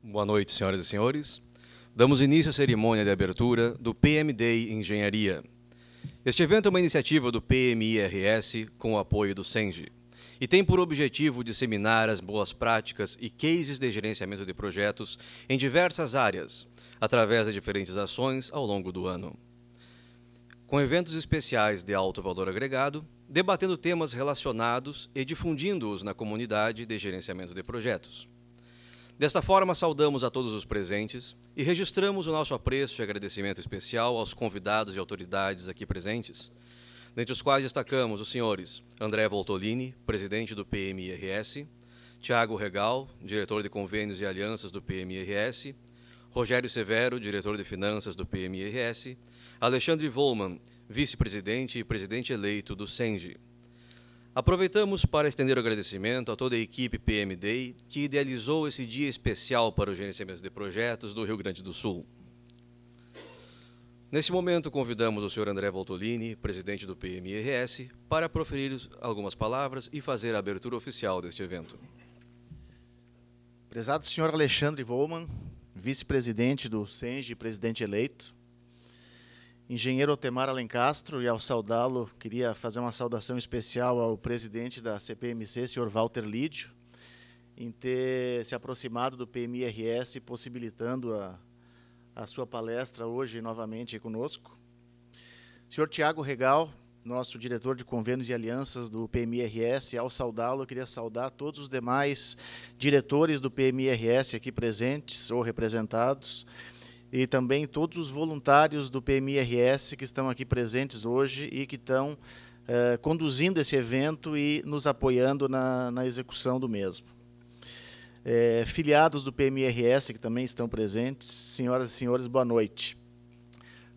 Boa noite, senhoras e senhores. Damos início à cerimônia de abertura do PM Day Engenharia. Este evento é uma iniciativa do PMIRS com o apoio do SENGE e tem por objetivo disseminar as boas práticas e cases de gerenciamento de projetos em diversas áreas, através de diferentes ações ao longo do ano. Com eventos especiais de alto valor agregado, debatendo temas relacionados e difundindo-os na comunidade de gerenciamento de projetos. Desta forma, saudamos a todos os presentes e registramos o nosso apreço e agradecimento especial aos convidados e autoridades aqui presentes, dentre os quais destacamos os senhores André Voltolini, presidente do PMIRS, Tiago Regal, diretor de Convênios e Alianças do PMIRS, Rogério Severo, diretor de Finanças do PMIRS, Alexandre Volman, vice-presidente e presidente eleito do SENGE. Aproveitamos para estender o agradecimento a toda a equipe PM Day que idealizou esse dia especial para o gerenciamento de projetos do Rio Grande do Sul. Nesse momento, convidamos o senhor André Voltolini, presidente do PMIRS, para proferir algumas palavras e fazer a abertura oficial deste evento. Prezado senhor Alexandre Volman, vice-presidente do SENGE e presidente eleito, engenheiro Otemar Alencastro, e ao saudá-lo, queria fazer uma saudação especial ao presidente da CPMC, senhor Walter Lídio, em ter se aproximado do PMIRS, possibilitando a sua palestra hoje novamente conosco. Senhor Tiago Regal, nosso diretor de Convênios e Alianças do PMIRS, ao saudá-lo, queria saudar todos os demais diretores do PMIRS aqui presentes ou representados, e também todos os voluntários do PMIRS que estão aqui presentes hoje e que estão conduzindo esse evento e nos apoiando na execução do mesmo. Filiados do PMIRS que também estão presentes, senhoras e senhores, boa noite.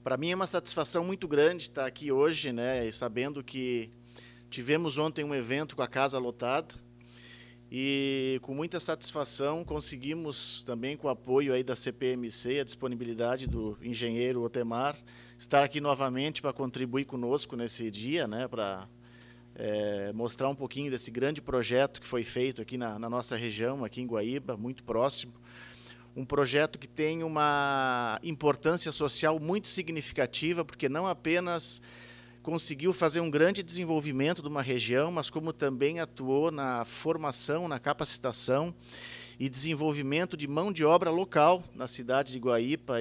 Para mim é uma satisfação muito grande estar aqui hoje, né, sabendo que tivemos ontem um evento com a casa lotada, e com muita satisfação conseguimos também, com o apoio aí da CPMC, a disponibilidade do engenheiro Otemar, estar aqui novamente para contribuir conosco nesse dia, né, para mostrar um pouquinho desse grande projeto que foi feito aqui na nossa região, aqui em Guaíba, muito próximo. Um projeto que tem uma importância social muito significativa, porque não apenas conseguiu fazer um grande desenvolvimento de uma região, mas como também atuou na formação, na capacitação e desenvolvimento de mão de obra local na cidade de Guaíba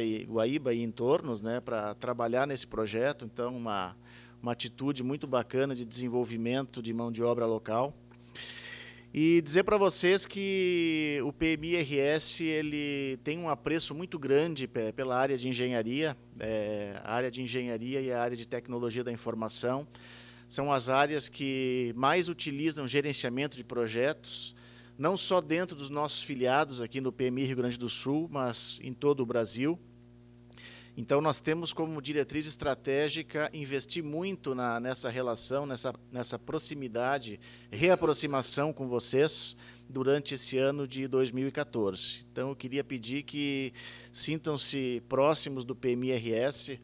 e entornos, né, para trabalhar nesse projeto. Então, uma atitude muito bacana de desenvolvimento de mão de obra local. E dizer para vocês que o PMIRS ele tem um apreço muito grande pela área de engenharia, a área de engenharia e a área de tecnologia da informação. São as áreas que mais utilizam gerenciamento de projetos, não só dentro dos nossos filiados aqui no PMI Rio Grande do Sul, mas em todo o Brasil. Então, nós temos como diretriz estratégica investir muito nessa relação, nessa proximidade, reaproximação com vocês durante esse ano de 2014. Então, eu queria pedir que sintam-se próximos do PMIRS.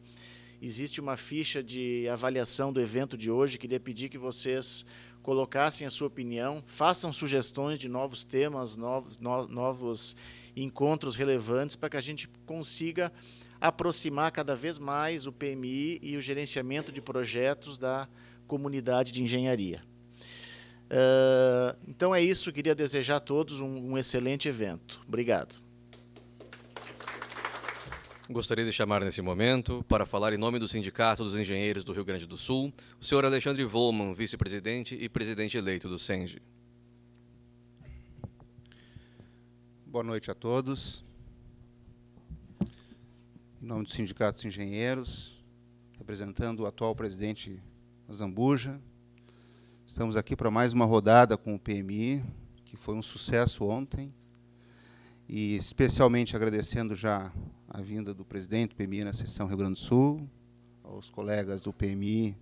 Existe uma ficha de avaliação do evento de hoje. Queria pedir que vocês colocassem a sua opinião, façam sugestões de novos temas, novos encontros relevantes, para que a gente consiga aproximar cada vez mais o PMI e o gerenciamento de projetos da comunidade de engenharia. Então é isso, queria desejar a todos um excelente evento. Obrigado. Gostaria de chamar nesse momento, para falar em nome do Sindicato dos Engenheiros do Rio Grande do Sul, o senhor Alexandre Volman, vice-presidente e presidente eleito do SENGE. Boa noite a todos. Em nome do Sindicato dos Engenheiros, representando o atual presidente Zambuja, estamos aqui para mais uma rodada com o PMI, que foi um sucesso ontem, e especialmente agradecendo já a vinda do presidente do PMI na sessão Rio Grande do Sul, aos colegas do PMI,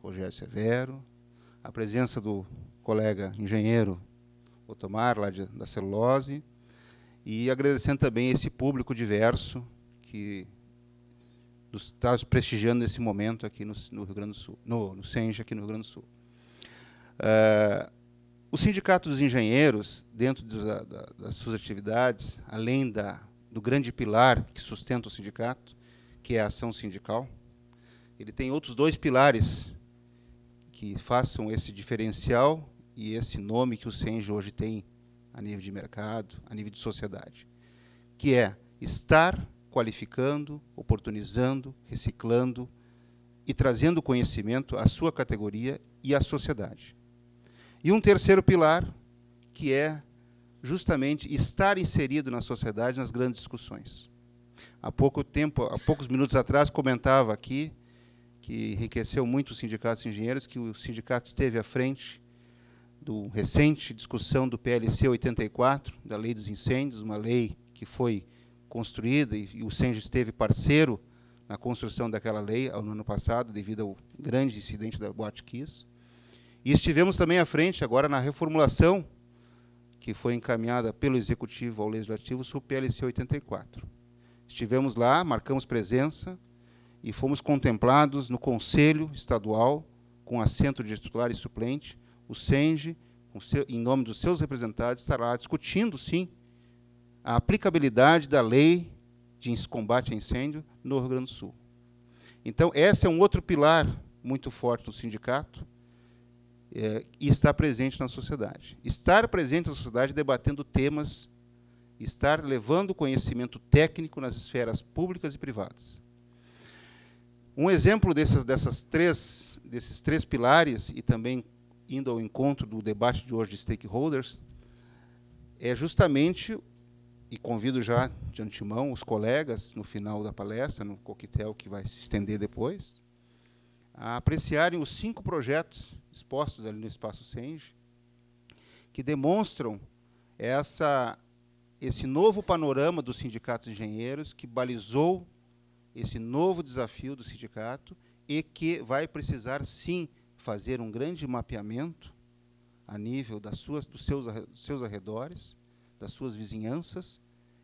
Rogério Severo, a presença do colega engenheiro Otomar, lá da Celulose, e agradecendo também esse público diverso que está prestigiando nesse momento aqui no Rio Grande do Sul, no SENGE aqui no Rio Grande do Sul. O Sindicato dos Engenheiros, dentro das suas atividades, além do grande pilar que sustenta o sindicato, que é a ação sindical, ele tem outros 2 pilares que façam esse diferencial e esse nome que o SENGE hoje tem a nível de mercado, a nível de sociedade, que é estar qualificando, oportunizando, reciclando e trazendo conhecimento à sua categoria e à sociedade. E um terceiro pilar, que é justamente estar inserido na sociedade, nas grandes discussões. Há poucos minutos atrás, comentava aqui que enriqueceu muito o Sindicato dos Engenheiros, que o sindicato esteve à frente do recente discussão do PLC 84, da Lei dos Incêndios, uma lei que foi construída e o SENGE esteve parceiro na construção daquela lei no ano passado, devido ao grande incidente da Boate Kiss. E estivemos também à frente, agora, na reformulação, que foi encaminhada pelo Executivo ao Legislativo, sobre o PLC 84. Estivemos lá, marcamos presença e fomos contemplados no Conselho Estadual, com assento de titular e suplente. O SENGE, em nome dos seus representantes, estará discutindo, sim, a aplicabilidade da lei de combate a incêndio no Rio Grande do Sul. Então, esse é um outro pilar muito forte do sindicato, e está presente na sociedade. Estar presente na sociedade debatendo temas, estar levando conhecimento técnico nas esferas públicas e privadas. Um exemplo desses 3 pilares, e também indo ao encontro do debate de hoje de stakeholders, é justamente, e convido já de antemão os colegas, no final da palestra, no coquetel que vai se estender depois, a apreciarem os 5 projetos expostos ali no Espaço SENGE, que demonstram esse novo panorama do Sindicato de Engenheiros, que balizou esse novo desafio do sindicato e que vai precisar, sim, fazer um grande mapeamento a nível dos seus arredores, das suas vizinhanças,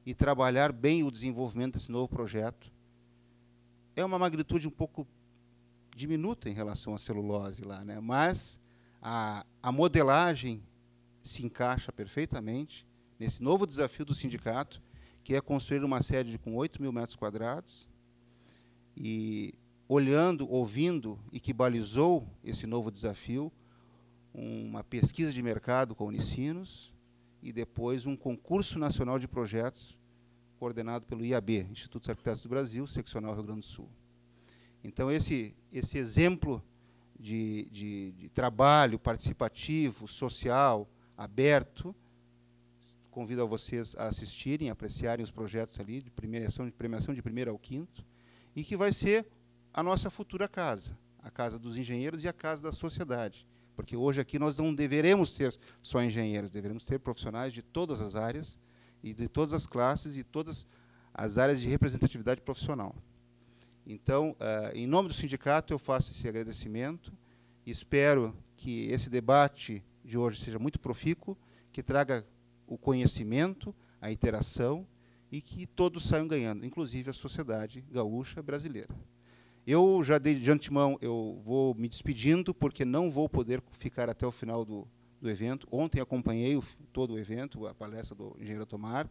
e trabalhar bem o desenvolvimento desse novo projeto. É uma magnitude um pouco diminuta em relação à celulose lá, né? Mas a modelagem se encaixa perfeitamente nesse novo desafio do sindicato, que é construir uma sede com 8.000 metros quadrados, e olhando, ouvindo, e que balizou esse novo desafio, uma pesquisa de mercado com a Unicinos, e depois um concurso nacional de projetos coordenado pelo IAB, Instituto dos Arquitetos do Brasil, seccional Rio Grande do Sul. Então, esse exemplo de trabalho participativo, social, aberto, convido a vocês a assistirem, a apreciarem os projetos ali, de premiação de 1º ao 5º, e que vai ser a nossa futura casa, a casa dos engenheiros e a casa da sociedade. Porque hoje aqui nós não deveremos ter só engenheiros, deveremos ter profissionais de todas as áreas, e de todas as classes e todas as áreas de representatividade profissional. Então, em nome do sindicato, eu faço esse agradecimento e espero que esse debate de hoje seja muito profícuo, que traga o conhecimento, a interação e que todos saiam ganhando, inclusive a sociedade gaúcha brasileira. Eu já dei de antemão, eu vou me despedindo, porque não vou poder ficar até o final do evento. Ontem acompanhei todo o evento, a palestra do engenheiro Tomar,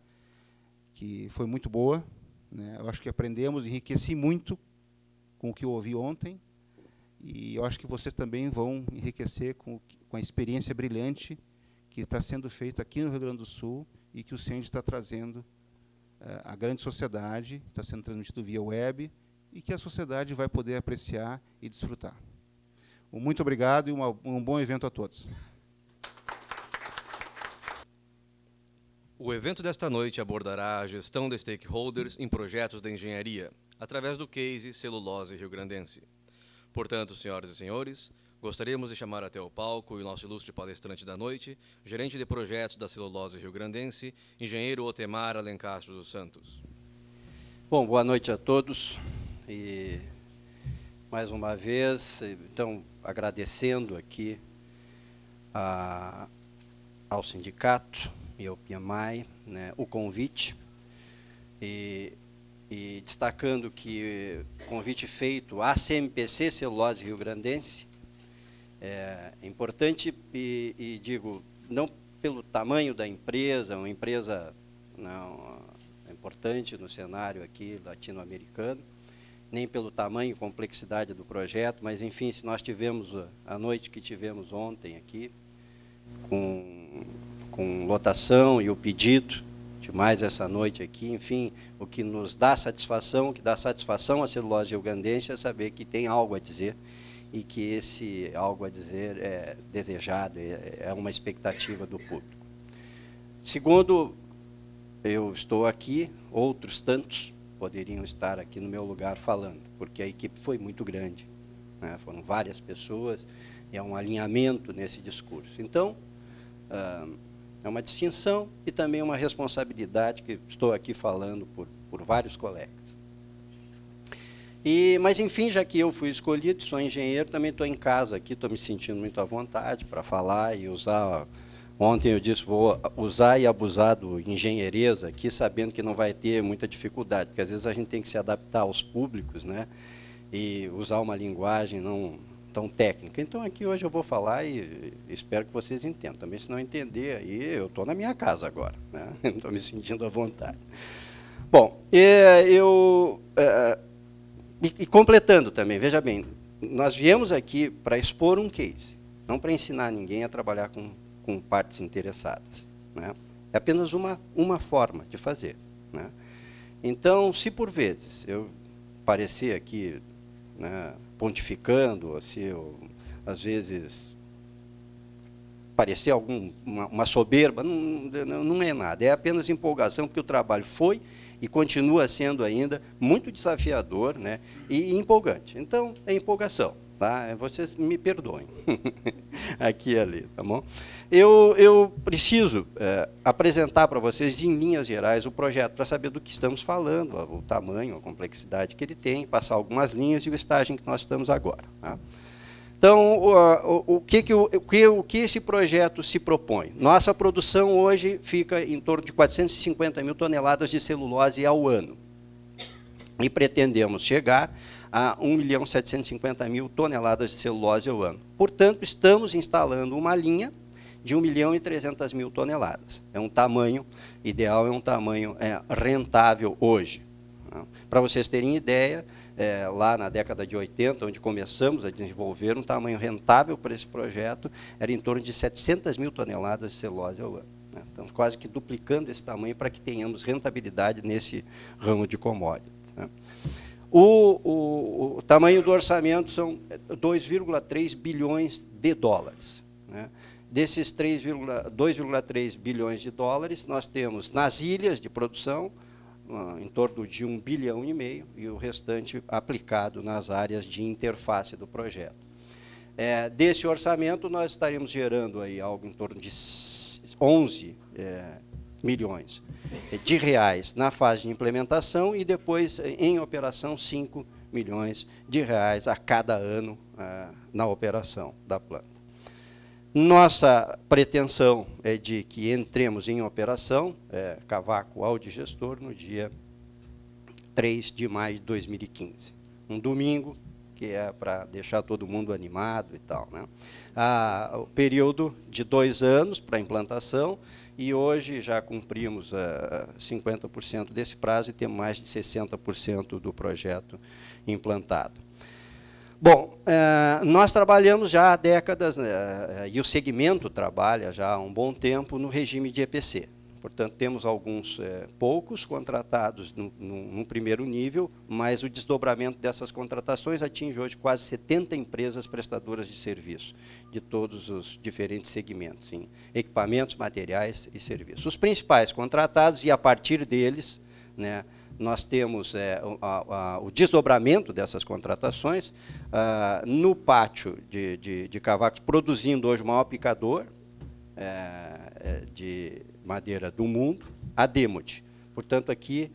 que foi muito boa, né? Eu acho que aprendemos, enriqueci muito com o que eu ouvi ontem, e eu acho que vocês também vão enriquecer com a experiência brilhante que está sendo feita aqui no Rio Grande do Sul e que o SENGE está trazendo à grande sociedade, está sendo transmitido via web, e que a sociedade vai poder apreciar e desfrutar. Muito obrigado e um bom evento a todos. O evento desta noite abordará a gestão de stakeholders em projetos de engenharia, através do case Celulose Rio-Grandense. Portanto, senhoras e senhores, gostaríamos de chamar até o palco o nosso ilustre palestrante da noite, gerente de projetos da Celulose Rio-Grandense, engenheiro Otemar Alencastro dos Santos. Bom, boa noite a todos. E, mais uma vez, então, agradecendo aqui ao sindicato e ao PMI, né, o convite, e destacando que o convite feito à CMPC Celulose Rio-Grandense é importante, e digo, não pelo tamanho da empresa, uma empresa não, importante no cenário aqui latino-americano, nem pelo tamanho e complexidade do projeto, mas, enfim, se nós tivemos a noite que tivemos ontem aqui, com lotação e o pedido de mais essa noite aqui, enfim, o que nos dá satisfação, o que dá satisfação à celulose rio-grandense é saber que tem algo a dizer e que esse algo a dizer é desejado, é uma expectativa do público. Segundo, eu estou aqui, outros tantos poderiam estar aqui no meu lugar falando, porque a equipe foi muito grande, né? Foram várias pessoas, e é um alinhamento nesse discurso. Então, é uma distinção e também uma responsabilidade que estou aqui falando por vários colegas. Mas, enfim, já que eu fui escolhido, sou engenheiro, também estou em casa aqui, estou me sentindo muito à vontade para falar e usar. Ontem eu disse, vou usar e abusar do engenheireza aqui, sabendo que não vai ter muita dificuldade, porque às vezes a gente tem que se adaptar aos públicos, né, e usar uma linguagem não tão técnica. Então, aqui hoje eu vou falar e espero que vocês entendam. Também, se não entender, aí eu estou na minha casa agora, né, estou me sentindo à vontade. Bom, e completando também, veja bem, nós viemos aqui para expor um case, não para ensinar ninguém a trabalhar com partes interessadas, né? É apenas uma forma de fazer, né? Então, se por vezes eu parecer aqui, né, pontificando, ou se eu, às vezes, parecer uma soberba, não é nada, é apenas empolgação, porque o trabalho foi e continua sendo ainda muito desafiador, né, e empolgante. Então, é empolgação. Tá? Vocês me perdoem, aqui e ali, tá bom? Eu preciso apresentar para vocês, em linhas gerais, o projeto, para saber do que estamos falando, o tamanho, a complexidade que ele tem, passar algumas linhas e o estágio em que nós estamos agora. Tá? Então, o que esse projeto se propõe? Nossa produção hoje fica em torno de 450 mil toneladas de celulose ao ano. E pretendemos chegar a 1.750.000 toneladas de celulose ao ano. Portanto, estamos instalando uma linha de 1.300.000 toneladas. É um tamanho ideal, é um tamanho rentável hoje. Para vocês terem ideia, lá na década de 80, onde começamos a desenvolver, um tamanho rentável para esse projeto era em torno de 700.000 toneladas de celulose ao ano. Estamos quase que duplicando esse tamanho para que tenhamos rentabilidade nesse ramo de commodity. O tamanho do orçamento são 2,3 bilhões de dólares. Né? Desses 2,3 bilhões de dólares, nós temos nas ilhas de produção, em torno de 1,5 bilhão, e o restante aplicado nas áreas de interface do projeto. Desse orçamento, nós estaremos gerando aí algo em torno de 11 milhões de reais na fase de implementação e depois, em operação, 5 milhões de reais a cada ano na operação da planta. Nossa pretensão é de que entremos em operação, cavaco audigestor, no dia 3 de maio de 2015. Um domingo, que é para deixar todo mundo animado e tal, né? O período de 2 anos para a implantação, e hoje já cumprimos 50% desse prazo e temos mais de 60% do projeto implantado. Bom, nós trabalhamos já há décadas, e o segmento trabalha já há um bom tempo no regime de EPC. Portanto, temos alguns poucos contratados num primeiro nível, mas o desdobramento dessas contratações atinge hoje quase 70 empresas prestadoras de serviço, de todos os diferentes segmentos, em equipamentos, materiais e serviços. Os principais contratados, e a partir deles, né, nós temos o desdobramento dessas contratações no pátio de cavacos, produzindo hoje o maior picador de madeira do mundo, a Demod. Portanto, aqui,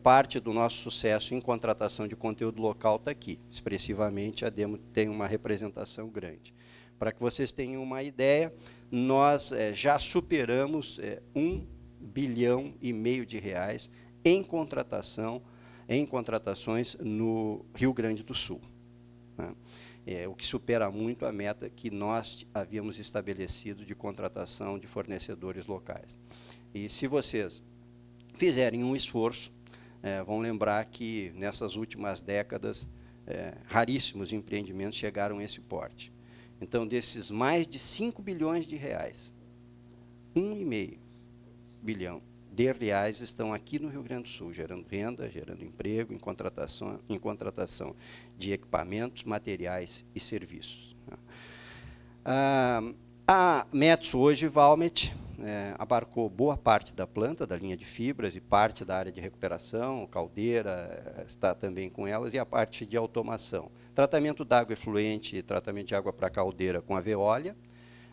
parte do nosso sucesso em contratação de conteúdo local está aqui. Expressivamente, a Demod tem uma representação grande. Para que vocês tenham uma ideia, nós já superamos 1,5 bilhão de reais em contratações no Rio Grande do Sul. Né? o que supera muito a meta que nós havíamos estabelecido de contratação de fornecedores locais. E se vocês fizerem um esforço, vão lembrar que nessas últimas décadas, raríssimos empreendimentos chegaram a esse porte. Então, desses mais de 5 bilhões de reais, 1,5 bilhão de reais estão aqui no Rio Grande do Sul, gerando renda, gerando emprego, em contratação de equipamentos, materiais e serviços. A Metso hoje, Valmet, abarcou boa parte da planta, da linha de fibras e parte da área de recuperação, caldeira está também com elas, e a parte de automação. Tratamento d'água efluente, tratamento de água para caldeira com a Veolia.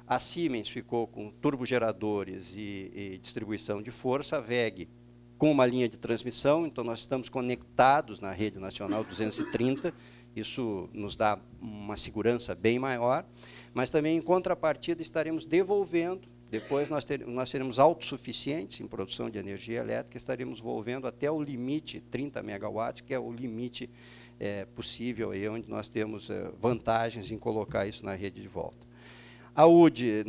A Siemens ficou com turbogeradores e distribuição de força, a WEG com uma linha de transmissão, então nós estamos conectados na rede nacional 230, isso nos dá uma segurança bem maior, mas também, em contrapartida, estaremos devolvendo, depois nós seremos autossuficientes em produção de energia elétrica, estaremos devolvendo até o limite 30 megawatts, que é o limite possível, aí, onde nós temos vantagens em colocar isso na rede de volta. A UD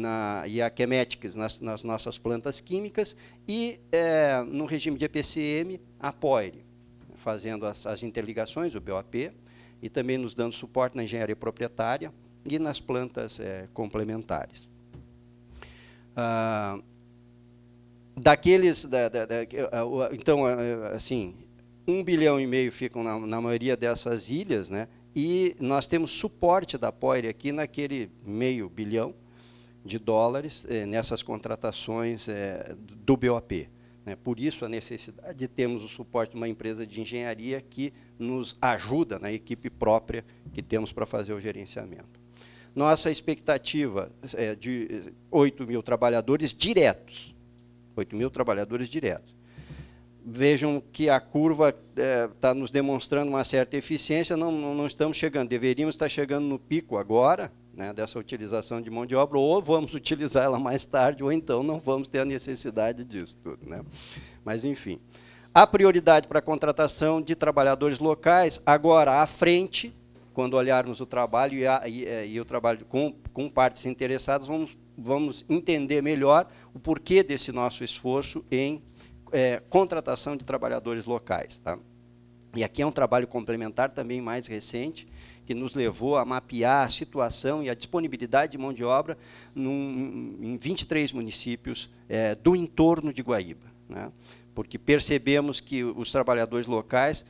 e a Chemetics nas nossas plantas químicas e, no regime de EPCM, a POIRE, fazendo as interligações, o BOP, e também nos dando suporte na engenharia proprietária e nas plantas complementares. Então, assim, 1,5 bilhão ficam na maioria dessas ilhas, né? E nós temos suporte da POIRE aqui naquele $500 milhão nessas contratações do BOP. Né? Por isso a necessidade de termos o suporte de uma empresa de engenharia que nos ajuda na equipe própria que temos para fazer o gerenciamento. Nossa expectativa é de 8 mil trabalhadores diretos. 8 mil trabalhadores diretos. Vejam que a curva está nos demonstrando uma certa eficiência, não estamos chegando, deveríamos estar chegando no pico agora, né, dessa utilização de mão de obra, ou vamos utilizar ela mais tarde, ou então não vamos ter a necessidade disso tudo. Né? Mas, enfim. A prioridade para a contratação de trabalhadores locais, agora à frente, quando olharmos o trabalho e o trabalho com partes interessadas, vamos entender melhor o porquê desse nosso esforço em contratação de trabalhadores locais. Tá? E aqui é um trabalho complementar também mais recente, que nos levou a mapear a situação e a disponibilidade de mão de obra em 23 municípios do entorno de Guaíba. Né? Porque percebemos que os trabalhadores locais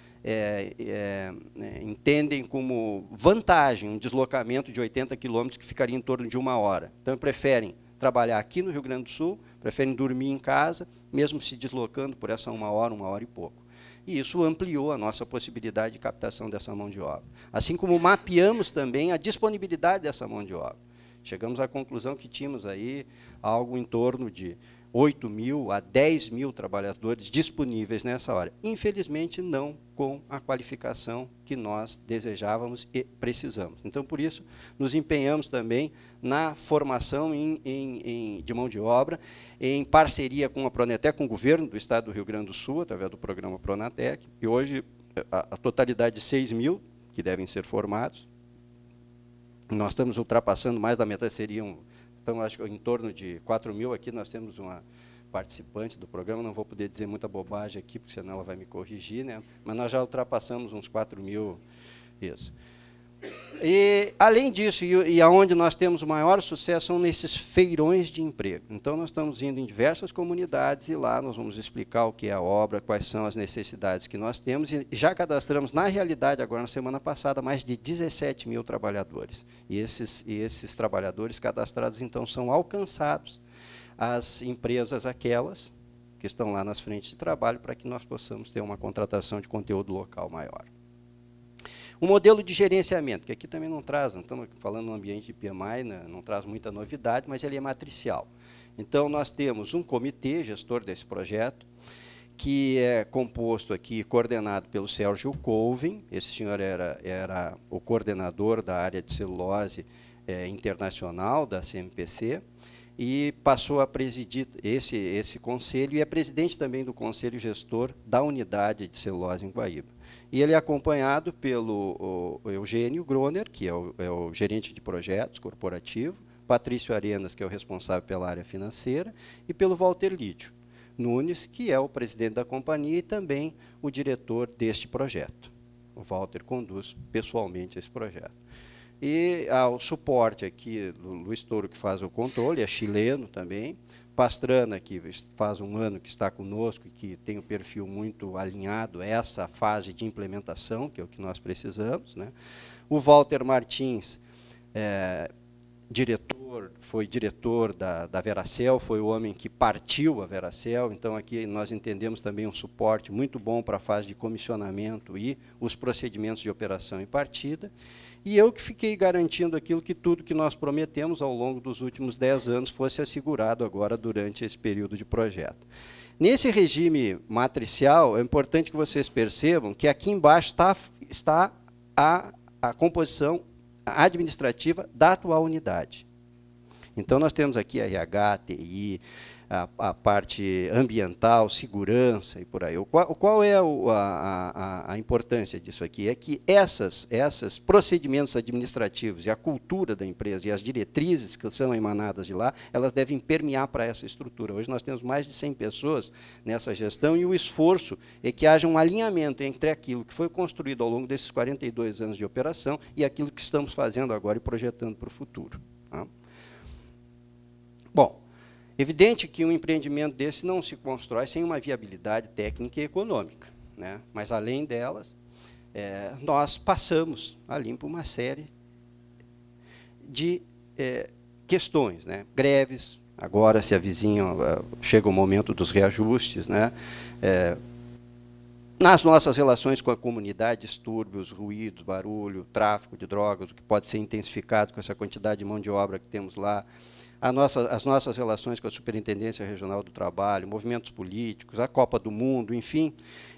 entendem como vantagem um deslocamento de 80 quilômetros que ficaria em torno de 1 hora. Então, preferem trabalhar aqui no Rio Grande do Sul, preferem dormir em casa, mesmo se deslocando por essa 1 hora e pouco. E isso ampliou a nossa possibilidade de captação dessa mão de obra. Assim como mapeamos também a disponibilidade dessa mão de obra. Chegamos à conclusão que tínhamos aí algo em torno de 8 mil a 10 mil trabalhadores disponíveis nessa hora. Infelizmente, não com a qualificação que nós desejávamos e precisamos. Então, por isso, nos empenhamos também na formação de mão de obra, em parceria com a Pronatec, com o governo do Estado do Rio Grande do Sul, através do programa Pronatec, e hoje a totalidade de 6 mil que devem ser formados. Nós estamos ultrapassando mais da metade, seriam... Então, acho que em torno de 4 mil aqui nós temos uma participante do programa, não vou poder dizer muita bobagem aqui, porque senão ela vai me corrigir, né? Mas nós já ultrapassamos uns 4 mil, isso. E, além disso, e aonde nós temos o maior sucesso são nesses feirões de emprego. Então, nós estamos indo em diversas comunidades e lá nós vamos explicar o que é a obra, quais são as necessidades que nós temos, e já cadastramos, na realidade, agora na semana passada, mais de 17 mil trabalhadores. E esses trabalhadores cadastrados, então, são alcançados as empresas aquelas que estão lá nas frentes de trabalho para que nós possamos ter uma contratação de conteúdo local maior. O modelo de gerenciamento, que aqui também não estamos falando no ambiente de PMI, né, não traz muita novidade, mas ele é matricial. Então, nós temos um comitê gestor desse projeto, que é composto aqui, coordenado pelo Sérgio Colvin. Esse senhor era o coordenador da área de celulose internacional da CMPC, e passou a presidir esse conselho e é presidente também do conselho gestor da unidade de celulose em Guaíba. E ele é acompanhado pelo Eugênio Groner, que é o gerente de projetos corporativo, Patrício Arenas, que é o responsável pela área financeira, e pelo Walter Lídio Nunes, que é o presidente da companhia e também o diretor deste projeto. O Walter conduz pessoalmente esse projeto. E ao suporte aqui do Luiz Toro, que faz o controle, é chileno também, Pastrana, que faz um ano que está conosco e que tem um perfil muito alinhado a essa fase de implementação, que é o que nós precisamos, né? O Walter Martins, foi diretor da Veracel, foi o homem que partiu a Veracel, então aqui nós entendemos também um suporte muito bom para a fase de comissionamento e os procedimentos de operação e partida. E eu que fiquei garantindo aquilo que tudo que nós prometemos ao longo dos últimos 10 anos fosse assegurado agora durante esse período de projeto. Nesse regime matricial, é importante que vocês percebam que aqui embaixo está a composição administrativa da atual unidade. Então, nós temos aqui RH, TI, a parte ambiental, segurança e por aí. Qual é a importância disso aqui? É que esses procedimentos administrativos e a cultura da empresa e as diretrizes que são emanadas de lá, elas devem permear para essa estrutura. Hoje nós temos mais de 100 pessoas nessa gestão e o esforço é que haja um alinhamento entre aquilo que foi construído ao longo desses 42 anos de operação e aquilo que estamos fazendo agora e projetando para o futuro. Tá? Bom, evidente que um empreendimento desse não se constrói sem uma viabilidade técnica e econômica, né? Mas, além delas, nós passamos a limpo uma série de questões, né? Greves, agora se avizinham, chega o momento dos reajustes, né? Nas nossas relações com a comunidade, distúrbios, ruídos, barulho, tráfico de drogas, o que pode ser intensificado com essa quantidade de mão de obra que temos lá, as nossas relações com a Superintendência Regional do Trabalho, movimentos políticos, a Copa do Mundo, enfim.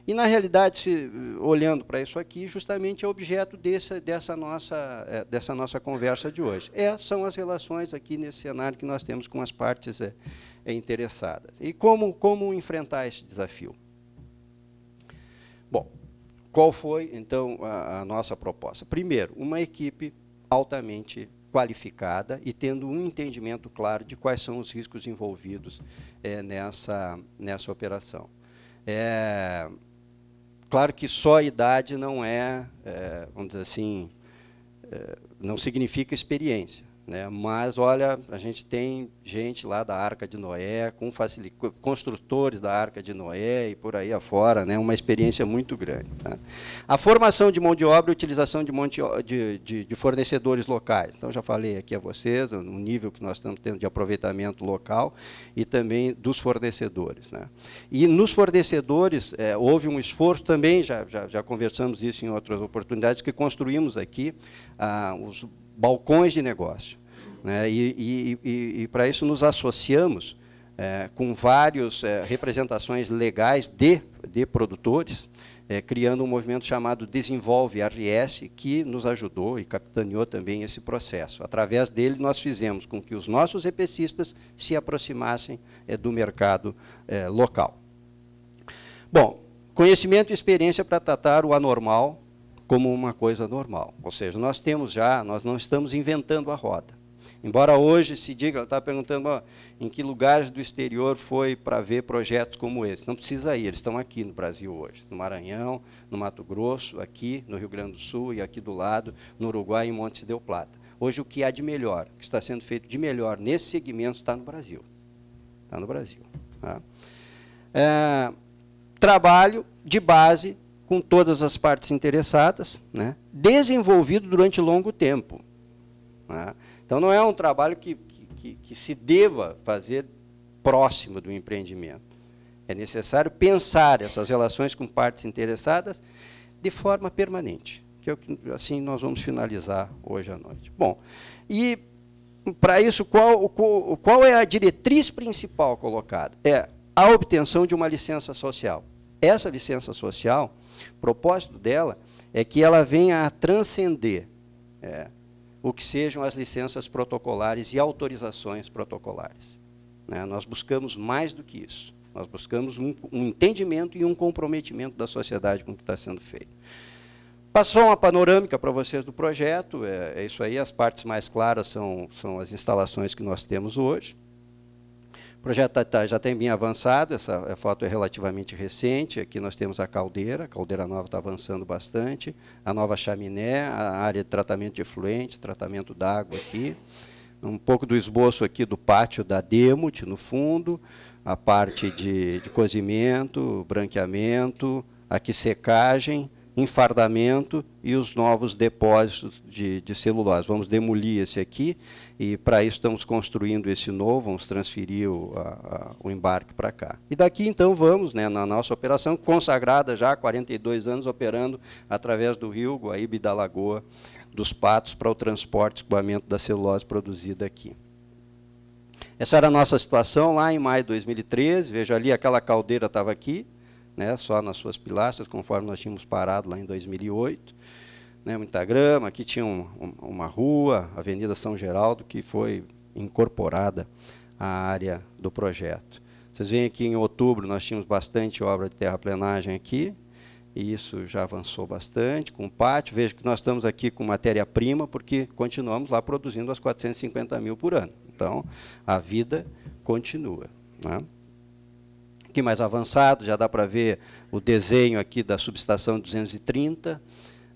E, na realidade, olhando para isso aqui, justamente é objeto dessa nossa conversa de hoje. São as relações aqui nesse cenário que nós temos com as partes interessadas. E como enfrentar esse desafio? Bom, qual foi, então, a nossa proposta? Primeiro, uma equipe altamente qualificada e tendo um entendimento claro de quais são os riscos envolvidos nessa operação. Claro que só a idade não vamos dizer assim, não significa experiência, né? Mas, olha, a gente tem gente lá da Arca de Noé, construtores da Arca de Noé e por aí afora, né? Uma experiência muito grande. Tá? A formação de mão de obra e utilização de fornecedores locais. Então, já falei aqui a vocês, no nível que nós estamos tendo de aproveitamento local e também dos fornecedores. Né? E nos fornecedores, houve um esforço também, já conversamos isso em outras oportunidades, que construímos aqui os balcões de negócio. Né? E para isso nos associamos com várias representações legais de produtores, criando um movimento chamado Desenvolve RS, que nos ajudou e capitaneou também esse processo. Através dele, nós fizemos com que os nossos EPCistas se aproximassem do mercado local. Bom, conhecimento e experiência para tratar o anormal como uma coisa normal. Ou seja, nós não estamos inventando a roda. Embora hoje se diga, ela está perguntando em que lugares do exterior foi para ver projetos como esse. Não precisa ir, eles estão aqui no Brasil hoje, no Maranhão, no Mato Grosso, aqui no Rio Grande do Sul e aqui do lado, no Uruguai e em Montes del Plata. Hoje o que há de melhor, o que está sendo feito de melhor nesse segmento está no Brasil. Está no Brasil. Tá? Trabalho de base com todas as partes interessadas, né? Desenvolvido durante longo tempo. Né? Então, não é um trabalho que se deva fazer próximo do empreendimento. É necessário pensar essas relações com partes interessadas de forma permanente, que é o que assim nós vamos finalizar hoje à noite. Bom, e para isso, qual é a diretriz principal colocada? É a obtenção de uma licença social. Essa licença social, o propósito dela é que ela venha a transcender o que sejam as licenças protocolares e autorizações protocolares. Né? Nós buscamos mais do que isso. Nós buscamos um entendimento e um comprometimento da sociedade com o que está sendo feito. Passou uma panorâmica para vocês do projeto, é isso aí, as partes mais claras são as instalações que nós temos hoje. O projeto já tem bem avançado, essa foto é relativamente recente, aqui nós temos a caldeira nova está avançando bastante, a nova chaminé, a área de tratamento de efluente, tratamento d'água aqui, um pouco do esboço aqui do pátio da Demut no fundo, a parte de cozimento, branqueamento, aqui secagem, enfardamento e os novos depósitos de celulose. Vamos demolir esse aqui e, para isso, estamos construindo esse novo, vamos transferir o embarque para cá. E daqui, então, vamos, né, na nossa operação, consagrada já há 42 anos, operando através do rio Guaíba e da Lagoa dos Patos para o transporte e escoamento da celulose produzida aqui. Essa era a nossa situação lá em maio de 2013, veja ali, aquela caldeira estava aqui, né, só nas suas pilastras, conforme nós tínhamos parado lá em 2008. Né, muita grama, aqui tinha uma rua, a Avenida São Geraldo, que foi incorporada à área do projeto. Vocês veem aqui em outubro nós tínhamos bastante obra de terraplenagem aqui, e isso já avançou bastante, com o pátio. Veja que nós estamos aqui com matéria-prima, porque continuamos lá produzindo as 450 mil por ano. Então, a vida continua. Né? Aqui mais avançado, já dá para ver o desenho aqui da subestação 230,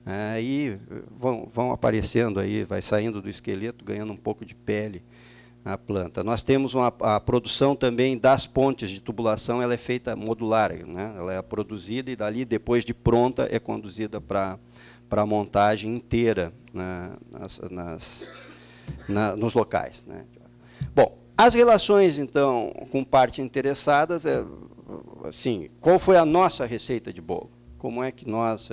aí vão aparecendo aí, vai saindo do esqueleto, ganhando um pouco de pele a planta. Nós temos a produção também das pontes de tubulação, ela é feita modular, né? Ela é produzida e dali, depois de pronta, é conduzida para a montagem inteira, né, nos locais. Né? Bom, as relações, então, com partes interessadas, assim, qual foi a nossa receita de bolo? Como é que nós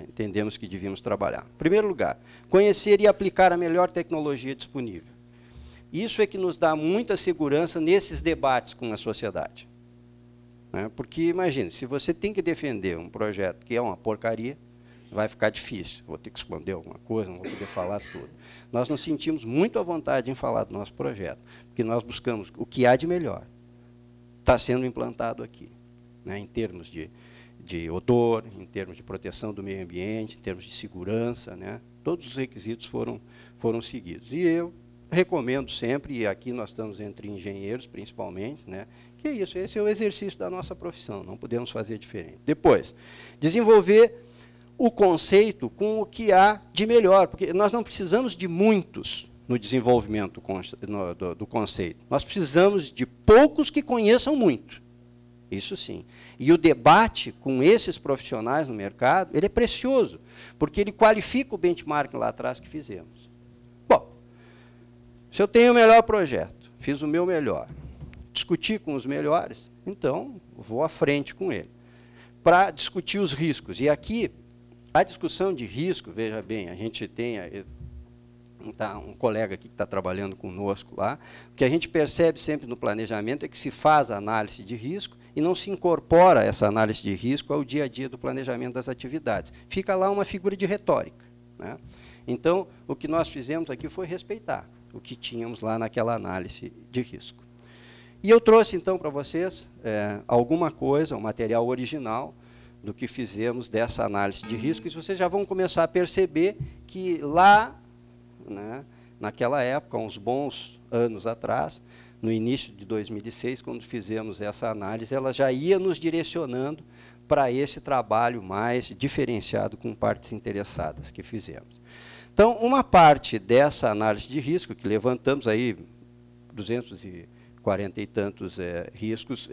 entendemos que devíamos trabalhar? Em primeiro lugar, conhecer e aplicar a melhor tecnologia disponível. Isso é que nos dá muita segurança nesses debates com a sociedade. Né? Porque, imagine, se você tem que defender um projeto que é uma porcaria, vai ficar difícil, vou ter que esconder alguma coisa, não vou poder falar tudo. Nós nos sentimos muito à vontade em falar do nosso projeto, porque nós buscamos o que há de melhor. Está sendo implantado aqui, né, em termos de odor, em termos de proteção do meio ambiente, em termos de segurança, né, todos os requisitos foram seguidos. E eu recomendo sempre, e aqui nós estamos entre engenheiros, principalmente, né, que é isso, esse é o exercício da nossa profissão, não podemos fazer diferente. Depois, desenvolver o conceito com o que há de melhor, porque nós não precisamos de muitos no desenvolvimento do conceito. Nós precisamos de poucos que conheçam muito. Isso sim. E o debate com esses profissionais no mercado, ele é precioso, porque ele qualifica o benchmarking lá atrás que fizemos. Bom, se eu tenho o melhor projeto, fiz o meu melhor, discuti com os melhores, então vou à frente com ele, para discutir os riscos. E aqui, a discussão de risco, veja bem, a gente tem um colega aqui que está trabalhando conosco lá, o que a gente percebe sempre no planejamento é que se faz a análise de risco e não se incorpora essa análise de risco ao dia a dia do planejamento das atividades. Fica lá uma figura de retórica. Né? Então, o que nós fizemos aqui foi respeitar o que tínhamos lá naquela análise de risco. E eu trouxe, então, para vocês alguma coisa, um material original, do que fizemos dessa análise de risco, e vocês já vão começar a perceber que lá, né, naquela época, uns bons anos atrás, no início de 2006, quando fizemos essa análise, ela já ia nos direcionando para esse trabalho mais diferenciado com partes interessadas que fizemos. Então, uma parte dessa análise de risco, que levantamos aí 240 e tantos riscos,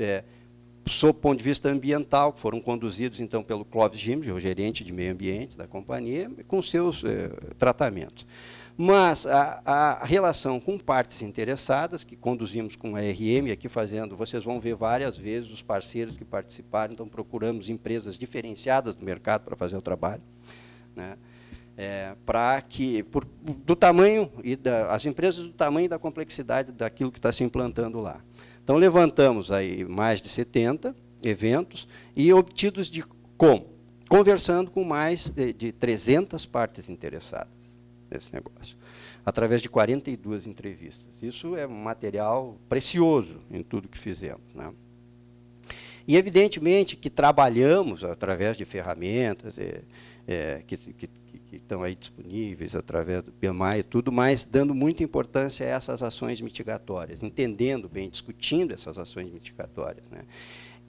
sob o ponto de vista ambiental, que foram conduzidos, então, pelo Clóvis Gimge, o gerente de meio ambiente da companhia, com seus tratamentos. Mas a relação com partes interessadas, que conduzimos com a RM, aqui fazendo, vocês vão ver várias vezes os parceiros que participaram, então procuramos empresas diferenciadas do mercado para fazer o trabalho, né? Para que, do tamanho, as empresas do tamanho e da complexidade daquilo que está se implantando lá. Então, levantamos aí mais de 70 eventos e obtidos de como? Conversando com mais de 300 partes interessadas. nesse negócio, através de 42 entrevistas. Isso é um material precioso em tudo que fizemos, né? E, evidentemente, que trabalhamos através de ferramentas que estão aí disponíveis, através do PMI e tudo mais, dando muita importância a essas ações mitigatórias, entendendo bem, discutindo essas ações mitigatórias, né?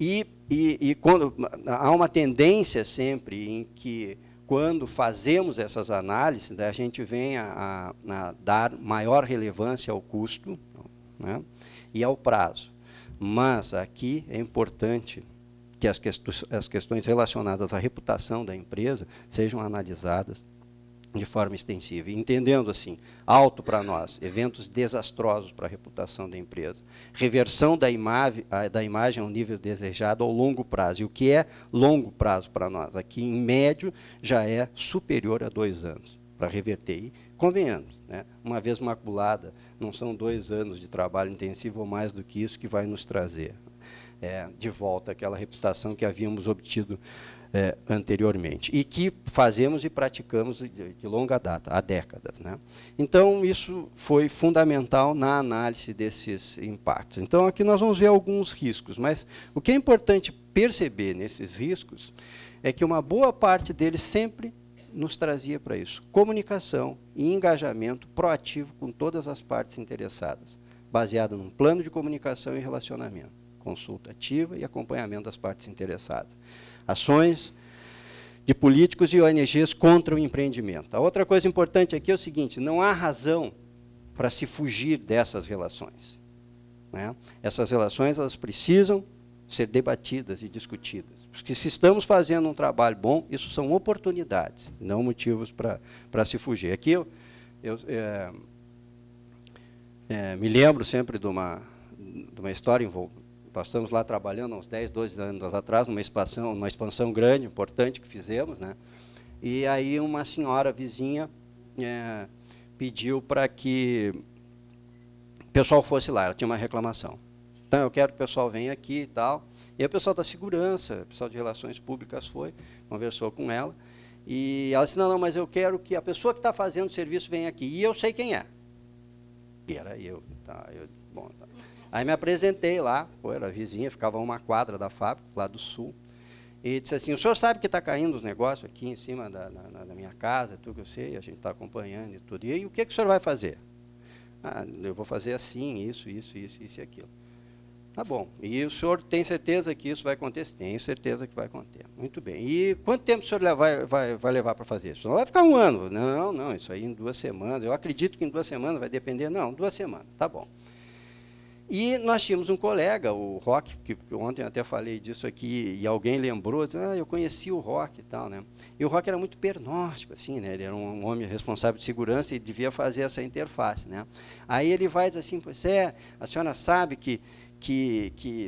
E quando, há uma tendência sempre em que, quando fazemos essas análises, a gente vem a dar maior relevância ao custo, né, e ao prazo. Mas aqui é importante que as questões relacionadas à reputação da empresa sejam analisadas de forma extensiva, entendendo assim, alto para nós, eventos desastrosos para a reputação da empresa, reversão da imagem ao nível desejado ao longo prazo. E o que é longo prazo para nós? Aqui, em médio, já é superior a 2 anos para reverter. E convenhamos, né? Uma vez maculada, não são 2 anos de trabalho intensivo ou mais do que isso que vai nos trazer de volta aquela reputação que havíamos obtido anteriormente, e que fazemos e praticamos de longa data, há décadas, né? Então, isso foi fundamental na análise desses impactos. Então, aqui nós vamos ver alguns riscos, mas o que é importante perceber nesses riscos é que uma boa parte deles sempre nos trazia para isso: comunicação e engajamento proativo com todas as partes interessadas, baseado num plano de comunicação e relacionamento, consulta ativa e acompanhamento das partes interessadas. Ações de políticos e ONGs contra o empreendimento. A outra coisa importante aqui é o seguinte: não há razão para se fugir dessas relações, né? Essas relações, elas precisam ser debatidas e discutidas. Porque, se estamos fazendo um trabalho bom, isso são oportunidades, não motivos para se fugir. Aqui eu me lembro sempre de uma história envolvendo. Nós estamos lá trabalhando há uns 10, 12 anos atrás, numa expansão grande, importante que fizemos, né? E aí uma senhora vizinha pediu para que o pessoal fosse lá, ela tinha uma reclamação. Então, eu quero que o pessoal venha aqui e tal. E o pessoal da segurança, o pessoal de relações públicas foi, conversou com ela, e ela disse: não, mas eu quero que a pessoa que está fazendo o serviço venha aqui, e eu sei quem é. E era eu. Tá, bom, tá. Aí me apresentei lá, era a vizinha, ficava a uma quadra da fábrica, lá do sul, e disse assim: o senhor sabe que está caindo os negócios aqui em cima da minha casa, tudo que eu sei, a gente está acompanhando e tudo. E aí, o que o senhor vai fazer? Ah, eu vou fazer assim, isso e aquilo. Tá bom. E o senhor tem certeza que isso vai acontecer? Tenho certeza que vai acontecer. Muito bem. E quanto tempo o senhor vai levar para fazer isso? Não vai ficar 1 ano. Não, isso aí em 2 semanas. Eu acredito que em 2 semanas vai depender. Não, 2 semanas. Tá bom. E nós tínhamos um colega, o Roque, que ontem até falei disso aqui, e alguém lembrou, disse: eu conheci o Roque e tal, né? E o Roque era muito pernóstico, assim, né? Ele era um homem responsável de segurança e devia fazer essa interface, né? Aí ele vai dizer assim: pois a senhora sabe que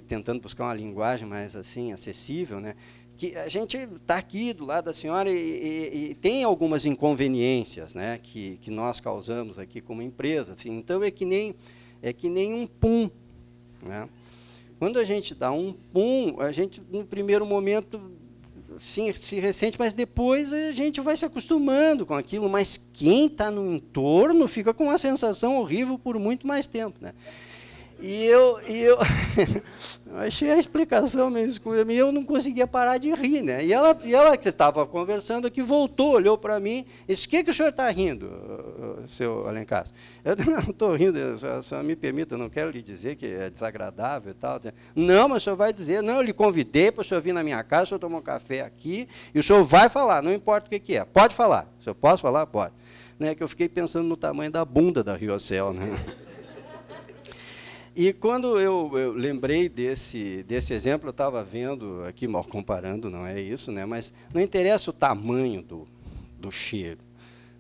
tentando buscar uma linguagem mais assim acessível, né, que a gente está aqui do lado da senhora e tem algumas inconveniências, né, que nós causamos aqui como empresa, assim. Então é que nem um pum, né? Quando a gente dá um pum, a gente no primeiro momento sim, se ressente, mas depois a gente vai se acostumando com aquilo, mas quem está no entorno fica com uma sensação horrível por muito mais tempo, né? E eu achei a explicação meio escura, e eu não conseguia parar de rir, né? E ela que estava conversando aqui, voltou, olhou para mim e disse: o que o senhor está rindo, seu Alencastro? Eu não estou rindo, só me permita, eu não quero lhe dizer que é desagradável e tal. Não, mas o senhor vai dizer: não, eu lhe convidei para o senhor vir na minha casa, o senhor tomou um café aqui, e o senhor vai falar, não importa o que é. Pode falar. Se eu posso falar? Pode. Né, que eu fiquei pensando no tamanho da bunda da Riocel, né? E quando eu lembrei desse exemplo, eu estava vendo aqui, mal comparando, não é isso, né? Mas não interessa o tamanho do cheiro,